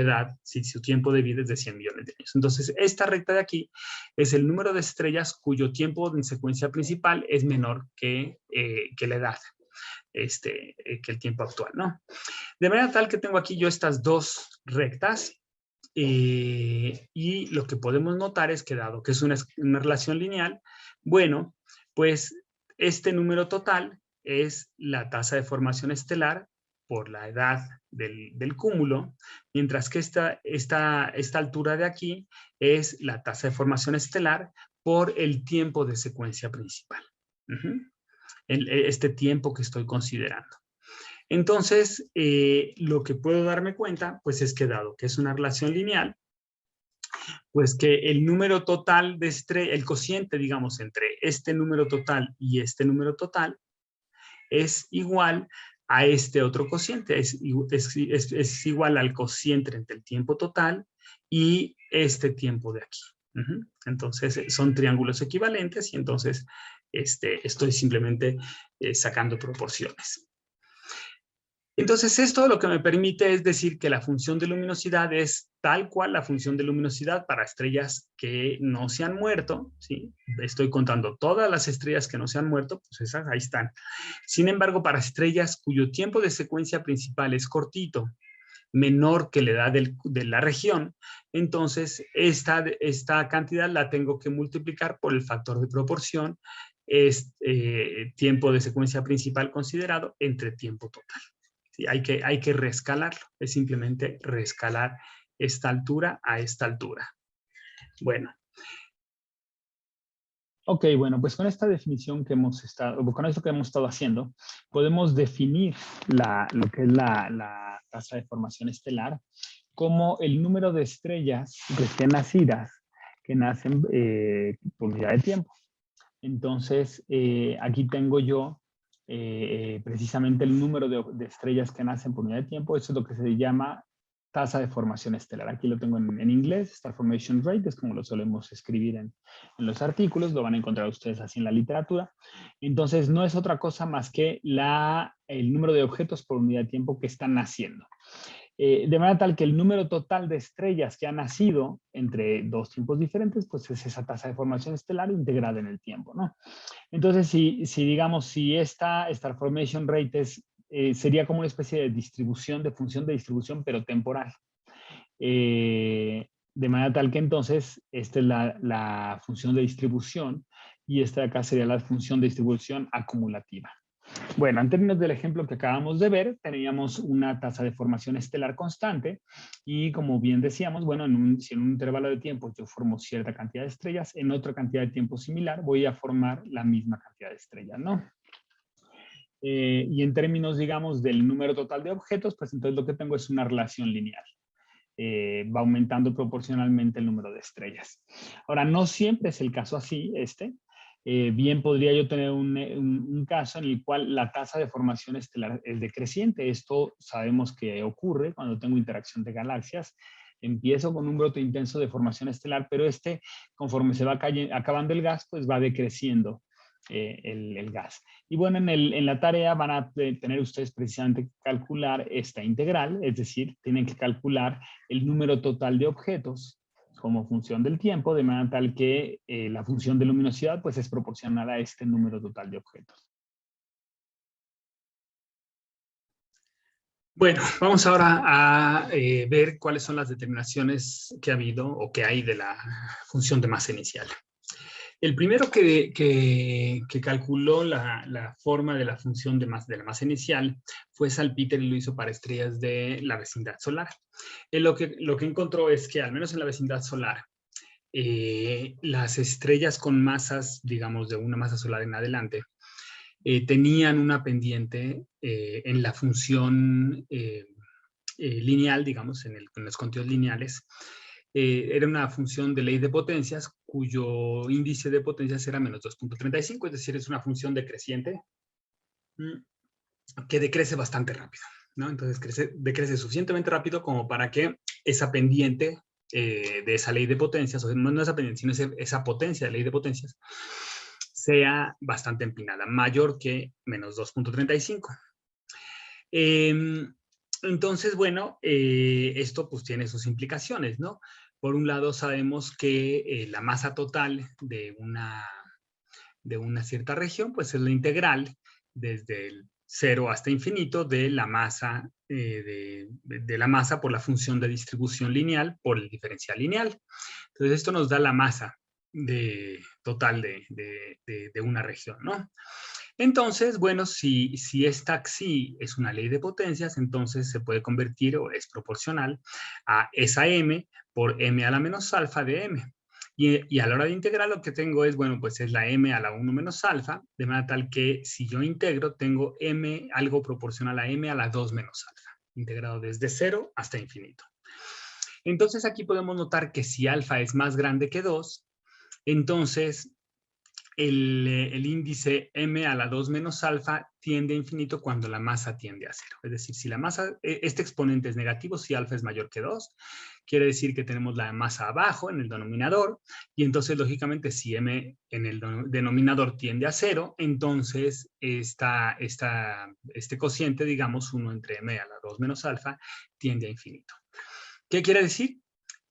tiempo de vida es de 100 millones de años. Entonces, esta recta de aquí es el número de estrellas cuyo tiempo en secuencia principal es menor que la edad, que el tiempo actual, ¿no? De manera tal que tengo aquí yo estas dos rectas y lo que podemos notar es que dado que es una relación lineal, bueno, pues este número total es la tasa de formación estelar por la edad del cúmulo, mientras que esta altura de aquí es la tasa de formación estelar por el tiempo de secuencia principal. Este tiempo que estoy considerando. Entonces, lo que puedo darme cuenta, pues es que dado que es una relación lineal, pues que el número total de el cociente, digamos, entre este número total y este número total, es igual a este otro cociente, es igual al cociente entre el tiempo total y este tiempo de aquí. Entonces, son triángulos equivalentes y entonces estoy simplemente sacando proporciones. Entonces, esto lo que me permite es decir que la función de luminosidad es tal cual la función de luminosidad para estrellas que no se han muerto, ¿sí? Estoy contando todas las estrellas que no se han muerto, pues esas ahí están. Sin embargo, para estrellas cuyo tiempo de secuencia principal es cortito, menor que la edad de la región, entonces esta cantidad la tengo que multiplicar por el factor de proporción, es tiempo de secuencia principal considerado entre tiempo total. ¿Sí? Hay que reescalarlo, es simplemente reescalar esta altura a esta altura. Bueno. Ok, bueno, pues con esta definición que hemos estado, con esto que hemos estado haciendo, podemos definir lo que es la tasa de formación estelar como el número de estrellas recién nacidas que nacen por unidad de tiempo. Entonces, aquí tengo yo precisamente el número de estrellas que nacen por unidad de tiempo. Eso es lo que se llama tasa de formación estelar. Aquí lo tengo en inglés, Star Formation Rate, es como lo solemos escribir en los artículos, lo van a encontrar ustedes así en la literatura. Entonces, no es otra cosa más que el número de objetos por unidad de tiempo que están naciendo. De manera tal que el número total de estrellas que han nacido entre dos tiempos diferentes, pues es esa tasa de formación estelar integrada en el tiempo, ¿no? Entonces, si esta Star Formation Rate sería como una especie de distribución, de función de distribución, pero temporal. De manera tal que entonces, esta es la función de distribución y esta de acá sería la función de distribución acumulativa. Bueno, en términos del ejemplo que acabamos de ver, teníamos una tasa de formación estelar constante y como bien decíamos, bueno, si en un intervalo de tiempo yo formo cierta cantidad de estrellas, en otra cantidad de tiempo similar voy a formar la misma cantidad de estrellas, ¿no? Y en términos, digamos, del número total de objetos, pues entonces lo que tengo es una relación lineal. Va aumentando proporcionalmente el número de estrellas. Ahora, no siempre es el caso así, bien podría yo tener un caso en el cual la tasa de formación estelar es decreciente. Esto sabemos que ocurre cuando tengo interacción de galaxias. Empiezo con un brote intenso de formación estelar, pero conforme se va acabando el gas, pues va decreciendo el gas. Y bueno, en la tarea van a tener ustedes precisamente que calcular esta integral, es decir, tienen que calcular el número total de objetos como función del tiempo, de manera tal que la función de luminosidad pues es proporcional a este número total de objetos. Bueno, vamos ahora a ver cuáles son las determinaciones que ha habido o que hay de la función de masa inicial. El primero que calculó la forma de la función de la masa inicial fue Salpeter y lo hizo para estrellas de la vecindad solar. Él lo que encontró es que, al menos en la vecindad solar, las estrellas con masas, digamos, de una masa solar en adelante, tenían una pendiente en la función lineal, digamos, en los conteos lineales. Era una función de ley de potencias cuyo índice de potencias era menos 2.35, es decir, es una función decreciente que decrece bastante rápido, ¿no? Entonces decrece suficientemente rápido como para que esa pendiente de esa ley de potencias, o sea, no esa pendiente, sino esa potencia de ley de potencias, sea bastante empinada, mayor que menos 2.35. Entonces, bueno, esto pues tiene sus implicaciones, ¿no? Por un lado, sabemos que la masa total de una cierta región, pues es la integral desde el 0 hasta infinito de la masa, de la masa por la función de distribución lineal por el diferencial lineal. Entonces, esto nos da la masa total de una región, ¿no? Entonces, bueno, si esta xi es una ley de potencias, entonces se puede convertir o es proporcional a esa m por m a la menos alfa de m. Y a la hora de integrar lo que tengo es, bueno, pues es la m a la 1 menos alfa, de manera tal que si yo integro, tengo m algo proporcional a m a la 2 menos alfa, integrado desde 0 hasta infinito. Entonces aquí podemos notar que si alfa es más grande que 2, entonces el índice m a la 2 menos alfa tiende a infinito cuando la masa tiende a 0. Es decir, si la masa, este exponente es negativo, si alfa es mayor que 2, quiere decir que tenemos la masa abajo en el denominador, y entonces, lógicamente, si m en el denominador tiende a 0, entonces este cociente, digamos, 1 entre m a la 2 menos alfa, tiende a infinito. ¿Qué quiere decir?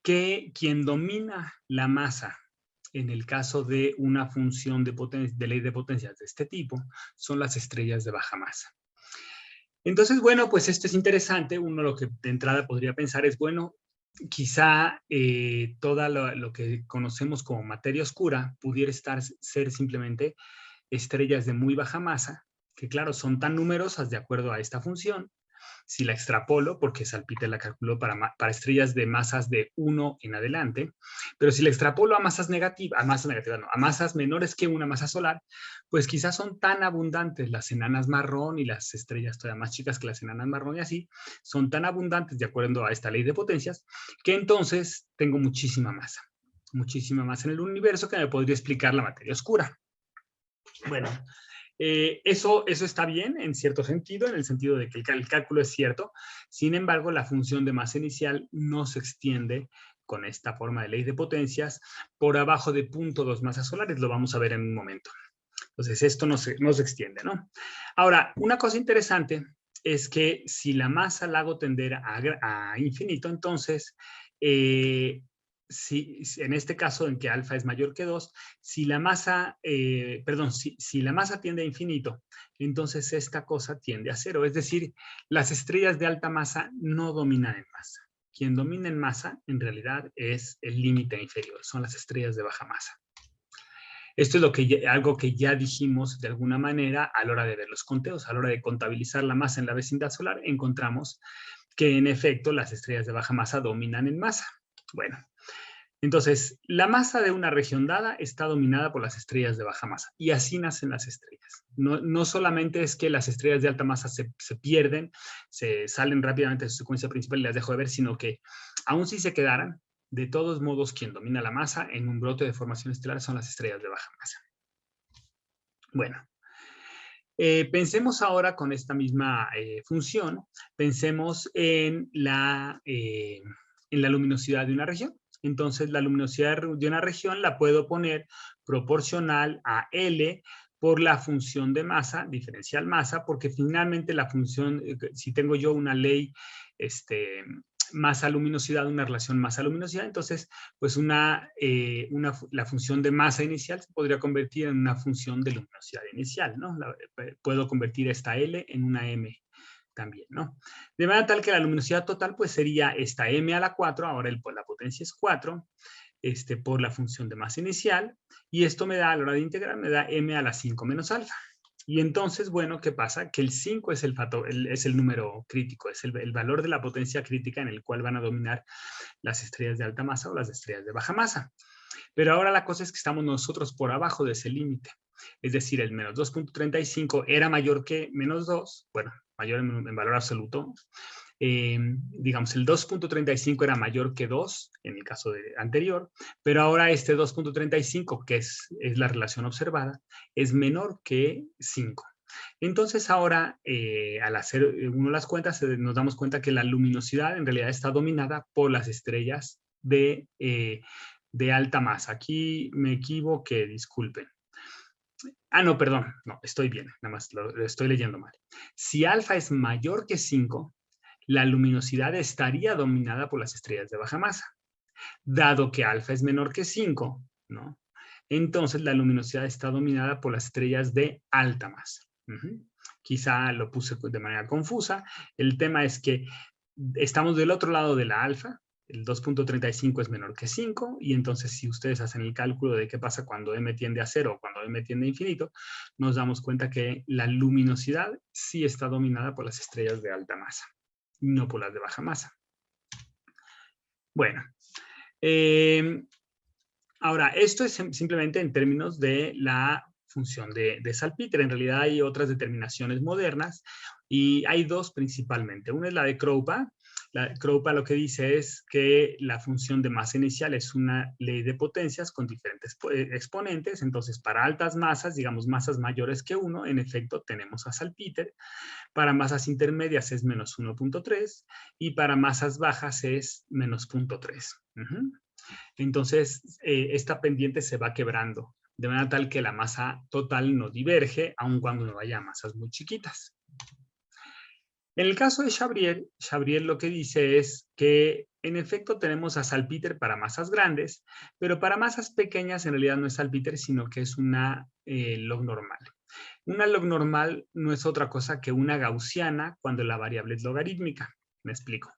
Que quien domina la masa en el caso de una función de ley de potencias de este tipo, son las estrellas de baja masa. Entonces, bueno, pues esto es interesante. Uno lo que de entrada podría pensar es, bueno, quizá todo lo que conocemos como materia oscura pudiera ser simplemente estrellas de muy baja masa, que claro, son tan numerosas de acuerdo a esta función. Si la extrapolo, porque Salpeter la calculó para estrellas de masas de 1 en adelante, pero si la extrapolo a masas negativas, a masas menores que una masa solar, pues quizás son tan abundantes las enanas marrón y las estrellas todavía más chicas que las enanas marrón y así, son tan abundantes de acuerdo a esta ley de potencias, que entonces tengo muchísima masa en el universo que me podría explicar la materia oscura. Bueno, eso está bien en cierto sentido, en el sentido de que el cálculo es cierto. Sin embargo, la función de masa inicial no se extiende con esta forma de ley de potencias por abajo de 0.2 masas solares. Lo vamos a ver en un momento. Entonces, esto no se extiende, ¿no? Ahora, una cosa interesante es que si la masa la hago tender a infinito, entonces si en este caso en que alfa es mayor que 2, si la masa, si la masa tiende a infinito, entonces esta cosa tiende a 0. Es decir, las estrellas de alta masa no dominan en masa. Quien domina en masa, en realidad, es el límite inferior, son las estrellas de baja masa. Esto es algo que ya dijimos de alguna manera a la hora de ver los conteos, a la hora de contabilizar la masa en la vecindad solar, encontramos que en efecto las estrellas de baja masa dominan en masa. Bueno, entonces, la masa de una región dada está dominada por las estrellas de baja masa, y así nacen las estrellas. No solamente es que las estrellas de alta masa se pierden, se salen rápidamente de su secuencia principal y las dejo de ver, sino que aun si se quedaran, de todos modos, quien domina la masa en un brote de formación estelar son las estrellas de baja masa. Bueno, pensemos ahora con esta misma función, pensemos en la luminosidad de una región. Entonces, la luminosidad de una región la puedo poner proporcional a L por la función de masa, diferencial masa, porque finalmente la función, si tengo yo una ley masa-luminosidad, una relación masa-luminosidad, entonces, pues la función de masa inicial se podría convertir en una función de luminosidad inicial, ¿no? Puedo convertir esta L en una M también, ¿no? De manera tal que la luminosidad total, pues sería esta M a la 4, ahora la potencia es 4, por la función de masa inicial, y esto me da, a la hora de integrar, me da M a la 5 menos alfa. Y entonces, bueno, ¿qué pasa? Que el 5 es el factor, es el número crítico, es el valor de la potencia crítica en el cual van a dominar las estrellas de alta masa o las estrellas de baja masa. Pero ahora la cosa es que estamos nosotros por abajo de ese límite. Es decir, el menos 2.35 era mayor que menos 2, bueno, mayor en valor absoluto. Digamos, el 2.35 era mayor que 2, en el caso anterior, pero ahora este 2.35, que es la relación observada, es menor que 5. Entonces ahora, al hacer uno las cuentas, nos damos cuenta que la luminosidad en realidad está dominada por las estrellas de alta masa. Aquí me equivoqué, disculpen. No, perdón, no, estoy bien, nada más lo estoy leyendo mal. Si alfa es mayor que 5, la luminosidad estaría dominada por las estrellas de baja masa. Dado que alfa es menor que 5, ¿no? Entonces la luminosidad está dominada por las estrellas de alta masa. Quizá lo puse de manera confusa. El tema es que estamos del otro lado de la alfa. El 2.35 es menor que 5, y entonces si ustedes hacen el cálculo de qué pasa cuando m tiende a 0 o cuando m tiende a infinito, nos damos cuenta que la luminosidad sí está dominada por las estrellas de alta masa, no por las de baja masa. Bueno, ahora, esto es simplemente en términos de la función de Salpeter. En realidad hay otras determinaciones modernas, y hay dos principalmente. Una es la de Kroupa. CROPA lo que dice es que la función de masa inicial es una ley de potencias con diferentes exponentes. Entonces, para altas masas, digamos masas mayores que 1, en efecto tenemos a salpíter. Para masas intermedias es menos 1.3 y para masas bajas es menos 0.3. Entonces, esta pendiente se va quebrando, de manera tal que la masa total no diverge, aun cuando no haya masas muy chiquitas. En el caso de Chabrier lo que dice es que en efecto tenemos a salpíter para masas grandes, pero para masas pequeñas en realidad no es salpíter, sino que es una log normal. Una log normal no es otra cosa que una gaussiana cuando la variable es logarítmica. Me explico.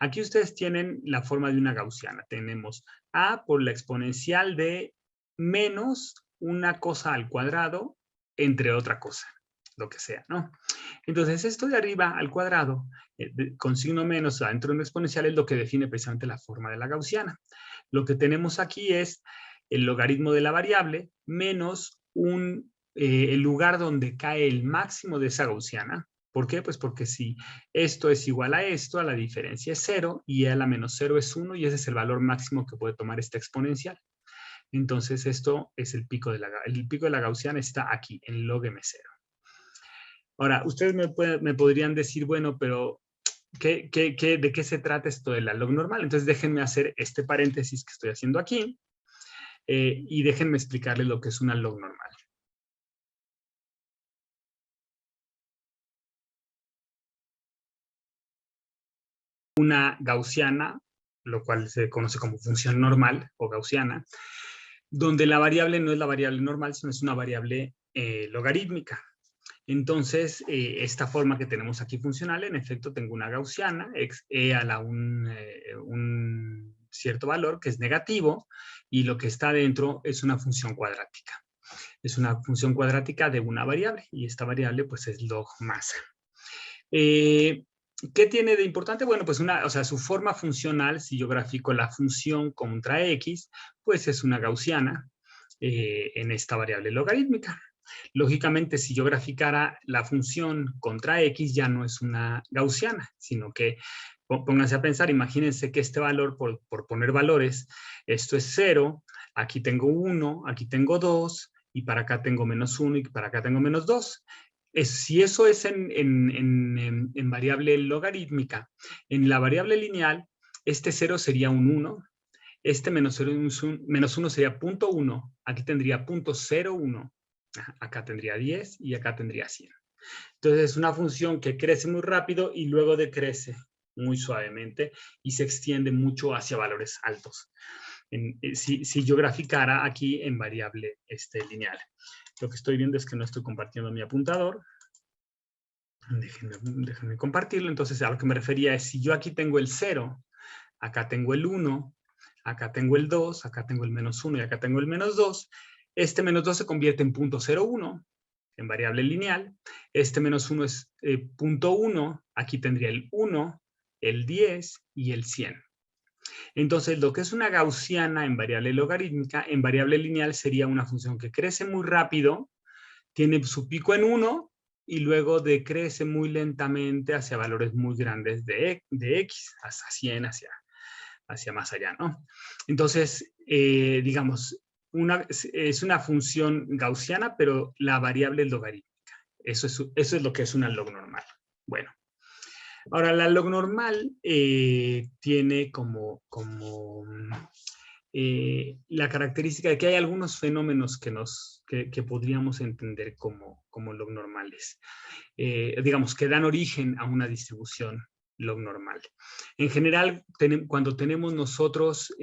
Aquí ustedes tienen la forma de una gaussiana. Tenemos a por la exponencial de menos una cosa al cuadrado entre otra cosa, lo que sea, ¿no? Entonces, esto de arriba al cuadrado, con signo menos dentro de una exponencial, es lo que define precisamente la forma de la gaussiana. Lo que tenemos aquí es el logaritmo de la variable menos el lugar donde cae el máximo de esa gaussiana. ¿Por qué? Pues porque si esto es igual a esto, a la diferencia es 0 y a la menos 0 es 1 y ese es el valor máximo que puede tomar esta exponencial. Entonces, esto es el pico de la gaussiana está aquí, en log M0. Ahora, ustedes me podrían decir, bueno, pero ¿de qué se trata esto de la log normal? Entonces, déjenme hacer este paréntesis que estoy haciendo aquí y déjenme explicarles lo que es una log normal. Una gaussiana, lo cual se conoce como función normal o gaussiana, donde la variable no es la variable normal, sino es una variable logarítmica. Entonces, esta forma que tenemos aquí funcional, en efecto, tengo una gaussiana, e a la un cierto valor que es negativo, y lo que está dentro es una función cuadrática. Es una función cuadrática de una variable, y esta variable pues es log masa. ¿Qué tiene de importante? Bueno, pues su forma funcional, si yo grafico la función contra x, pues es una gaussiana en esta variable logarítmica. Lógicamente, si yo graficara la función contra x, ya no es una gaussiana, sino que, pónganse a pensar, imagínense que este valor, por poner valores, esto es 0, aquí tengo 1, aquí tengo 2, y para acá tengo menos 1 y para acá tengo menos 2. Si eso es en variable logarítmica, en la variable lineal, este 0 sería un 1, este menos 1 sería 0.1, aquí tendría 0.01, acá tendría 10 y acá tendría 100. Entonces es una función que crece muy rápido y luego decrece muy suavemente y se extiende mucho hacia valores altos. Si yo graficara aquí en variable lineal. Lo que estoy viendo es que no estoy compartiendo mi apuntador. Déjenme compartirlo. Entonces, a lo que me refería es, si yo aquí tengo el 0, acá tengo el 1, acá tengo el 2, acá tengo el menos 1 y acá tengo el menos 2, este menos 2 se convierte en 0.01 en variable lineal. Este menos 1 es 0.1, aquí tendría el 1, el 10 y el 100. Entonces, lo que es una gaussiana en variable logarítmica, en variable lineal sería una función que crece muy rápido, tiene su pico en 1 y luego decrece muy lentamente hacia valores muy grandes de x, hasta 100, hacia más allá, ¿no? Entonces, digamos, es una función gaussiana, pero la variable es logarítmica. Eso es lo que es una log normal. Bueno. Ahora, la log normal tiene como la característica de que hay algunos fenómenos que podríamos entender como log normales. Digamos, que dan origen a una distribución log normal. En general, cuando tenemos nosotros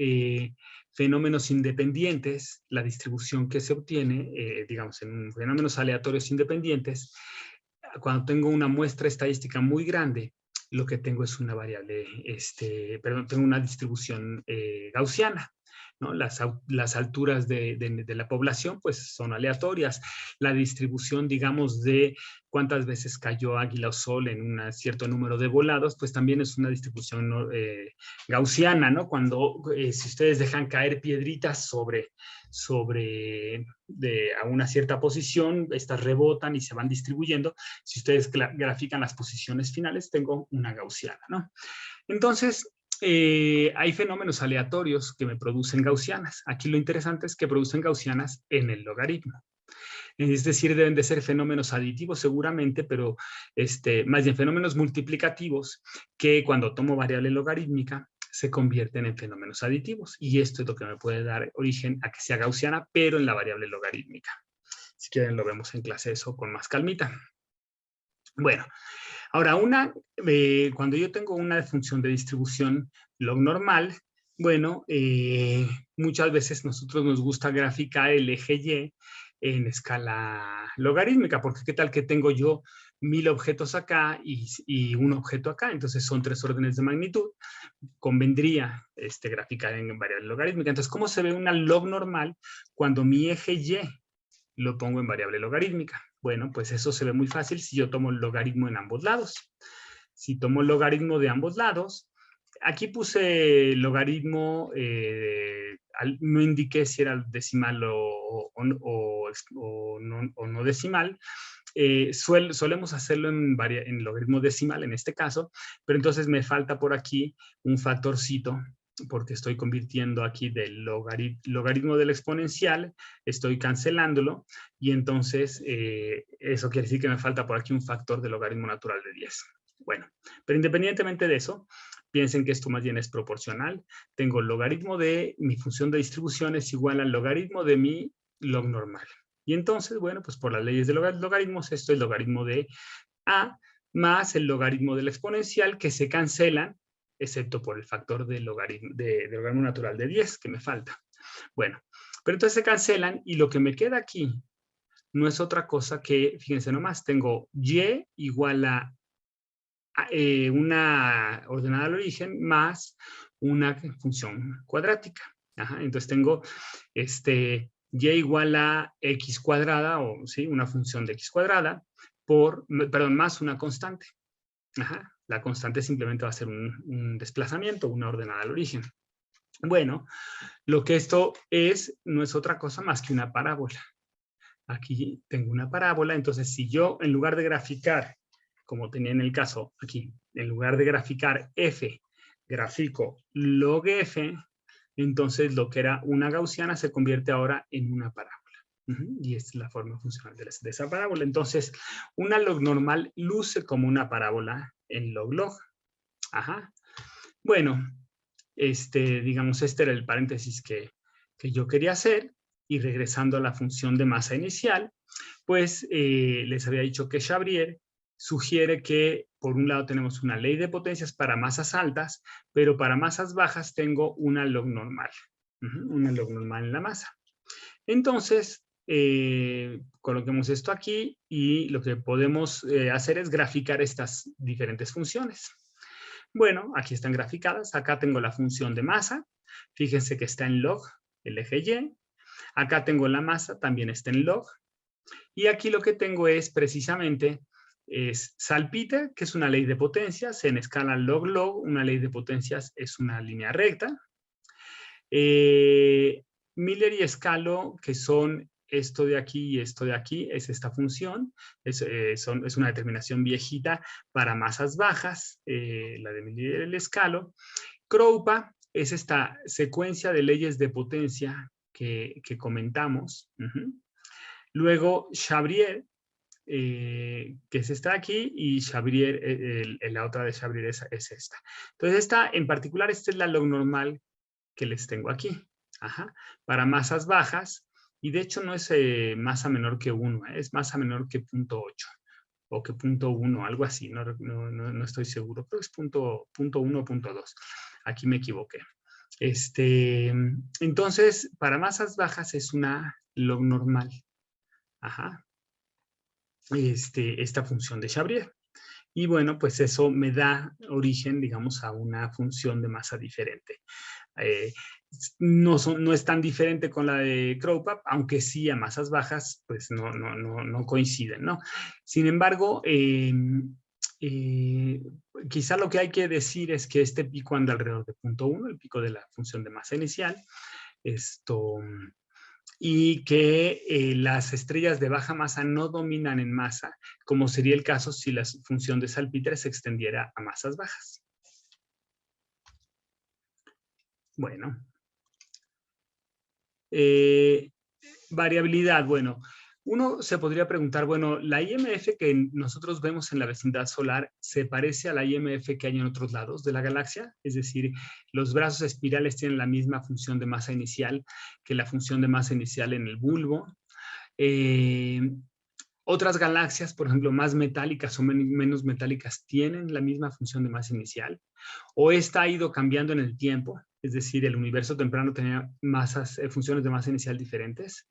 fenómenos independientes, la distribución que se obtiene, digamos, en fenómenos aleatorios independientes, cuando tengo una muestra estadística muy grande, lo que tengo es una variable, tengo una distribución gaussiana, ¿no? Las alturas de la población, pues son aleatorias. La distribución, digamos, de cuántas veces cayó águila o sol en un cierto número de volados, pues también es una distribución, ¿no? Gaussiana, ¿no? Cuando, si ustedes dejan caer piedritas a una cierta posición, estas rebotan y se van distribuyendo. Si ustedes grafican las posiciones finales, tengo una gaussiana, ¿no? Entonces, hay fenómenos aleatorios que me producen gaussianas. Aquí lo interesante es que producen gaussianas en el logaritmo. Es decir, deben de ser fenómenos aditivos seguramente, pero más bien fenómenos multiplicativos que cuando tomo variable logarítmica se convierten en fenómenos aditivos. Y esto es lo que me puede dar origen a que sea gaussiana, pero en la variable logarítmica. Si quieren lo vemos en clase eso con más calmita. Bueno, ahora cuando yo tengo una función de distribución log normal, bueno, muchas veces nosotros nos gusta graficar el eje Y en escala logarítmica, porque qué tal que tengo yo 1000 objetos acá y un objeto acá, entonces son 3 órdenes de magnitud, convendría graficar en variable logarítmica. Entonces, ¿cómo se ve una log normal cuando mi eje Y lo pongo en variable logarítmica? Bueno, pues eso se ve muy fácil si yo tomo el logaritmo en ambos lados. Si tomo el logaritmo de ambos lados, aquí puse logaritmo, no indiqué si era decimal o no decimal. Solemos hacerlo en logaritmo decimal en este caso, pero entonces me falta por aquí un factorcito porque estoy convirtiendo aquí del logaritmo del exponencial, estoy cancelándolo, y entonces eso quiere decir que me falta por aquí un factor del logaritmo natural de 10. Bueno, pero independientemente de eso, piensen que esto más bien es proporcional. Tengo el logaritmo de mi función de distribución es igual al logaritmo de mi log normal. Y entonces, bueno, pues por las leyes de logaritmos, esto es el logaritmo de A más el logaritmo del exponencial, que se cancelan, excepto por el factor del logaritmo natural de 10 que me falta. Bueno, pero entonces se cancelan y lo que me queda aquí no es otra cosa que, fíjense nomás, tengo Y igual a una ordenada al origen más una función cuadrática. Ajá, entonces tengo y igual a x cuadrada, o sí, una función de x cuadrada, más una constante. Ajá, la constante simplemente va a ser un desplazamiento, una ordenada al origen. Bueno, lo que esto no es otra cosa más que una parábola. Aquí tengo una parábola, entonces si yo en lugar de graficar, como tenía en el caso aquí, en lugar de graficar f, grafico log f, entonces lo que era una gaussiana se convierte ahora en una parábola. Y esta es la forma funcional de esa parábola. Entonces, una log normal luce como una parábola en log-log. Ajá. Bueno, digamos, este era el paréntesis que yo quería hacer. Y regresando a la función de masa inicial, pues les había dicho que Chabrier sugiere que por un lado tenemos una ley de potencias para masas altas, pero para masas bajas tengo una log normal. Una log normal en la masa. Entonces, coloquemos esto aquí y lo que podemos hacer es graficar estas diferentes funciones. Bueno, aquí están graficadas. Acá tengo la función de masa. Fíjense que está en log, el eje Y. Acá tengo la masa, también está en log. Y aquí lo que tengo es precisamente Salpeter, que es una ley de potencias en escala log-log. Una ley de potencias es una línea recta. Miller y Scalo, que son esto de aquí y esto de aquí, es esta función. Es una determinación viejita para masas bajas, la de Miller y Scalo. Kroupa es esta secuencia de leyes de potencia que comentamos. Luego, Chabrier, que es esta de aquí, y Chabrier, la otra de Chabrier es esta. Entonces, esta en particular, esta es la log normal que les tengo aquí. Ajá. Para masas bajas, y de hecho no es masa menor que 1, es masa menor que 0.8 o que 0.1, algo así, no estoy seguro, creo que es 0.1 o 0.2. Aquí me equivoqué. Entonces, para masas bajas es una log normal. Ajá. Esta función de Chabrier. Y bueno, pues eso me da origen, digamos, a una función de masa diferente. No es tan diferente con la de CROPAP, aunque sí a masas bajas, pues no coinciden, ¿no? Sin embargo, quizá lo que hay que decir es que este pico anda alrededor de 0.1, el pico de la función de masa inicial, y que las estrellas de baja masa no dominan en masa, como sería el caso si la función de Salpeter se extendiera a masas bajas. Bueno. Variabilidad, bueno, uno se podría preguntar, bueno, la IMF que nosotros vemos en la vecindad solar, ¿se parece a la IMF que hay en otros lados de la galaxia? Es decir, los brazos espirales tienen la misma función de masa inicial que la función de masa inicial en el bulbo. Otras galaxias, por ejemplo, más metálicas o menos metálicas, tienen la misma función de masa inicial, o esta ha ido cambiando en el tiempo, es decir, el universo temprano tenía funciones de masa inicial diferentes.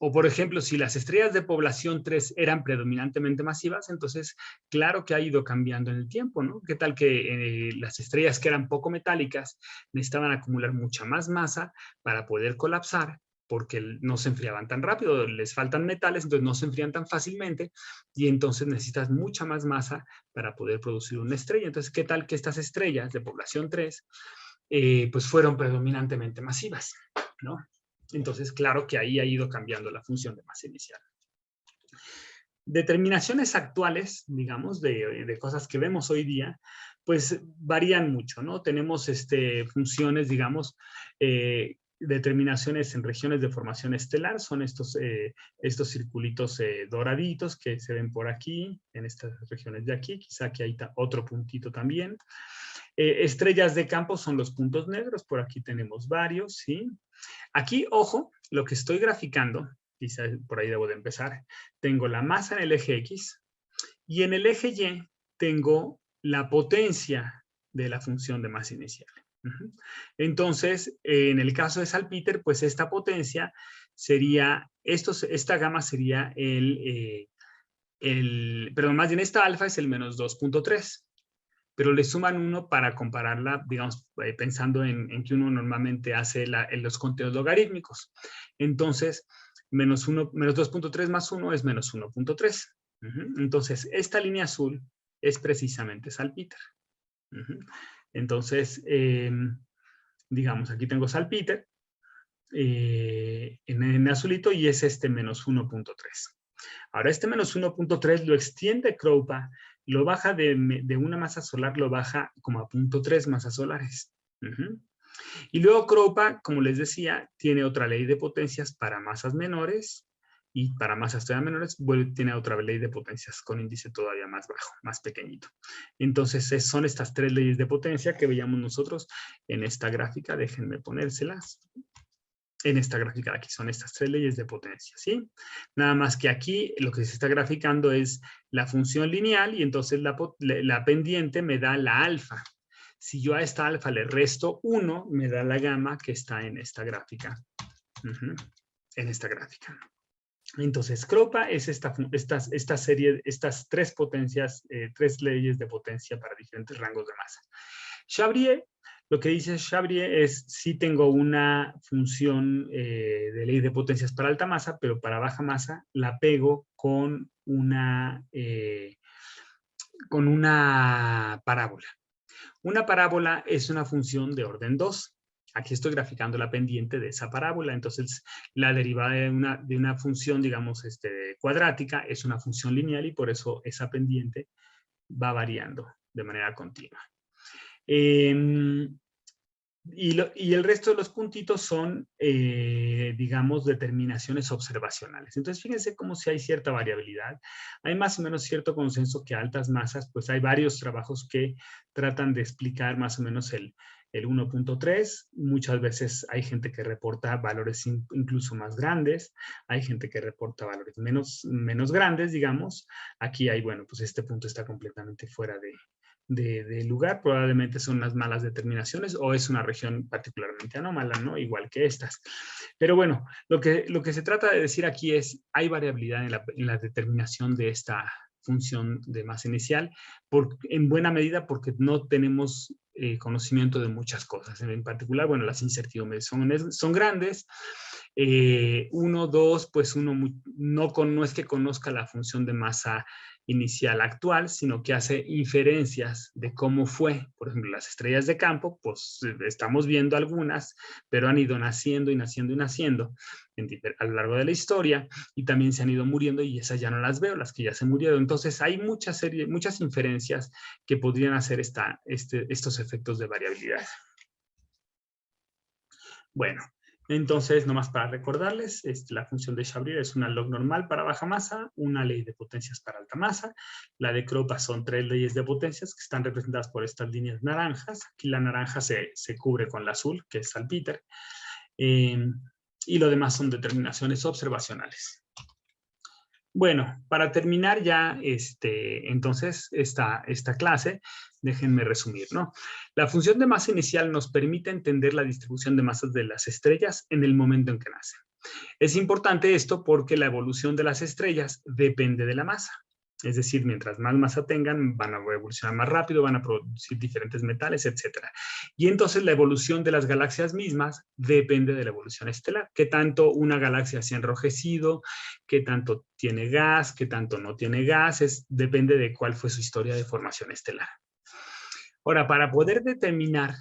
O por ejemplo, si las estrellas de población 3 eran predominantemente masivas, entonces claro que ha ido cambiando en el tiempo, ¿no? ¿Qué tal que las estrellas que eran poco metálicas necesitaban acumular mucha más masa para poder colapsar, porque no se enfriaban tan rápido, les faltan metales, entonces no se enfrían tan fácilmente, y entonces necesitas mucha más masa para poder producir una estrella? Entonces, ¿qué tal que estas estrellas de población 3 pues fueron predominantemente masivas, ¿no? Entonces, claro que ahí ha ido cambiando la función de masa inicial. Determinaciones actuales, digamos, de cosas que vemos hoy día, pues varían mucho, ¿no? Tenemos funciones, digamos, determinaciones en regiones de formación estelar, son estos circulitos doraditos que se ven por aquí, en estas regiones de aquí, quizá aquí hay otro puntito también. Estrellas de campo son los puntos negros, por aquí tenemos varios, ¿sí? Aquí, ojo, lo que estoy graficando, quizá por ahí debo de empezar, tengo la masa en el eje X y en el eje Y tengo la potencia de la función de masa inicial. Entonces, en el caso de Salpeter, pues esta potencia sería, esta gamma sería perdón, más bien esta alfa es el menos 2.3. Pero le suman 1 para compararla, digamos, pensando en que uno normalmente hace los conteos logarítmicos. Entonces, menos 2.3 más 1 es menos 1.3. Entonces, esta línea azul es precisamente Salpeter. Entonces, digamos, aquí tengo Salpeter en azulito y es menos 1.3. Ahora, menos 1.3 lo extiende CROPA, lo baja de una masa solar, lo baja como a 0.3 masas solares. Y luego CROPA, como les decía, tiene otra ley de potencias para masas menores, y para masas todavía menores tiene otra ley de potencias con índice todavía más bajo, más pequeñito. Entonces, son estas 3 leyes de potencia que veíamos nosotros en esta gráfica. Déjenme ponérselas. En esta gráfica de aquí son estas 3 leyes de potencia, ¿sí? Nada más que aquí lo que se está graficando es la función lineal y entonces la pendiente me da la alfa. Si yo a esta alfa le resto 1, me da la gamma que está en esta gráfica. En esta gráfica. Entonces, CROPA es esta serie, estas 3 potencias, 3 leyes de potencia para diferentes rangos de masa. Chabrier, lo que dice Chabrier es, sí tengo una función de ley de potencias para alta masa, pero para baja masa la pego con una parábola. Una parábola es una función de orden 2. Aquí estoy graficando la pendiente de esa parábola. Entonces, la derivada de una función, digamos, cuadrática es una función lineal y por eso esa pendiente va variando de manera continua. Y el resto de los puntitos son, digamos, determinaciones observacionales. Entonces, fíjense cómo si hay cierta variabilidad. Hay más o menos cierto consenso que a altas masas, pues hay varios trabajos que tratan de explicar más o menos el 1.3. Muchas veces hay gente que reporta valores incluso más grandes. Hay gente que reporta valores menos grandes, digamos. Aquí hay, bueno, pues este punto está completamente fuera de lugar, probablemente son unas malas determinaciones o es una región particularmente anómala, ¿no? Igual que estas. Pero bueno, lo que se trata de decir aquí es, hay variabilidad en la determinación de esta función de masa inicial, en buena medida porque no tenemos conocimiento de muchas cosas. En particular, bueno, las incertidumbres son grandes. Uno, dos, pues uno no es que conozca la función de masa inicial actual, sino que hace inferencias de cómo fue. Por ejemplo, las estrellas de campo, pues estamos viendo algunas, pero han ido naciendo y naciendo y naciendo a lo largo de la historia, y también se han ido muriendo, y esas ya no las veo, las que ya se murieron. Entonces hay muchas inferencias que podrían hacer estos efectos de variabilidad. Bueno, entonces, nomás para recordarles, la función de Chabrier es una log normal para baja masa, una ley de potencias para alta masa. La de Kroupa son 3 leyes de potencias que están representadas por estas líneas naranjas. Aquí la naranja se cubre con la azul, que es salpíter. Y lo demás son determinaciones observacionales. Bueno, para terminar ya entonces esta clase, déjenme resumir, ¿no? La función de masa inicial nos permite entender la distribución de masas de las estrellas en el momento en que nacen. Es importante esto porque la evolución de las estrellas depende de la masa. Es decir, mientras más masa tengan, van a evolucionar más rápido, van a producir diferentes metales, etc. Y entonces la evolución de las galaxias mismas depende de la evolución estelar. ¿Qué tanto una galaxia se ha enrojecido? ¿Qué tanto tiene gas? ¿Qué tanto no tiene gas? Depende de cuál fue su historia de formación estelar. Ahora, para poder determinar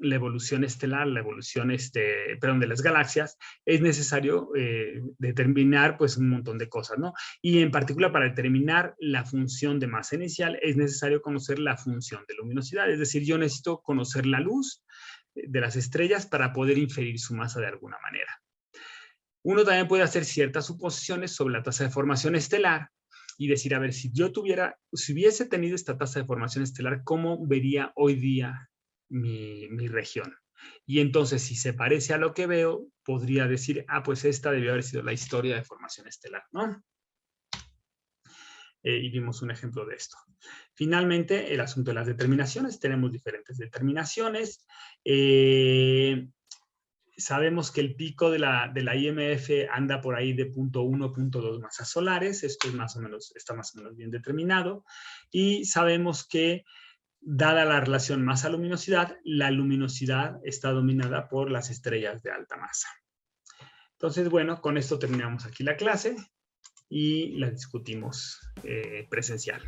la evolución estelar, la evolución de las galaxias, es necesario determinar pues un montón de cosas, ¿no? Y en particular para determinar la función de masa inicial es necesario conocer la función de luminosidad, es decir, yo necesito conocer la luz de las estrellas para poder inferir su masa de alguna manera. Uno también puede hacer ciertas suposiciones sobre la tasa de formación estelar y decir, a ver, si hubiese tenido esta tasa de formación estelar, ¿cómo vería hoy día mi región? Y entonces, si se parece a lo que veo, podría decir, pues esta debió haber sido la historia de formación estelar, ¿no? Y vimos un ejemplo de esto. Finalmente, el asunto de las determinaciones. Tenemos diferentes determinaciones. Sabemos que el pico de la IMF anda por ahí de 0.1, 0.2 masas solares. Esto está más o menos bien determinado. Y sabemos que, dada la relación masa-luminosidad, la luminosidad está dominada por las estrellas de alta masa. Entonces, bueno, con esto terminamos aquí la clase y la discutimos presencial.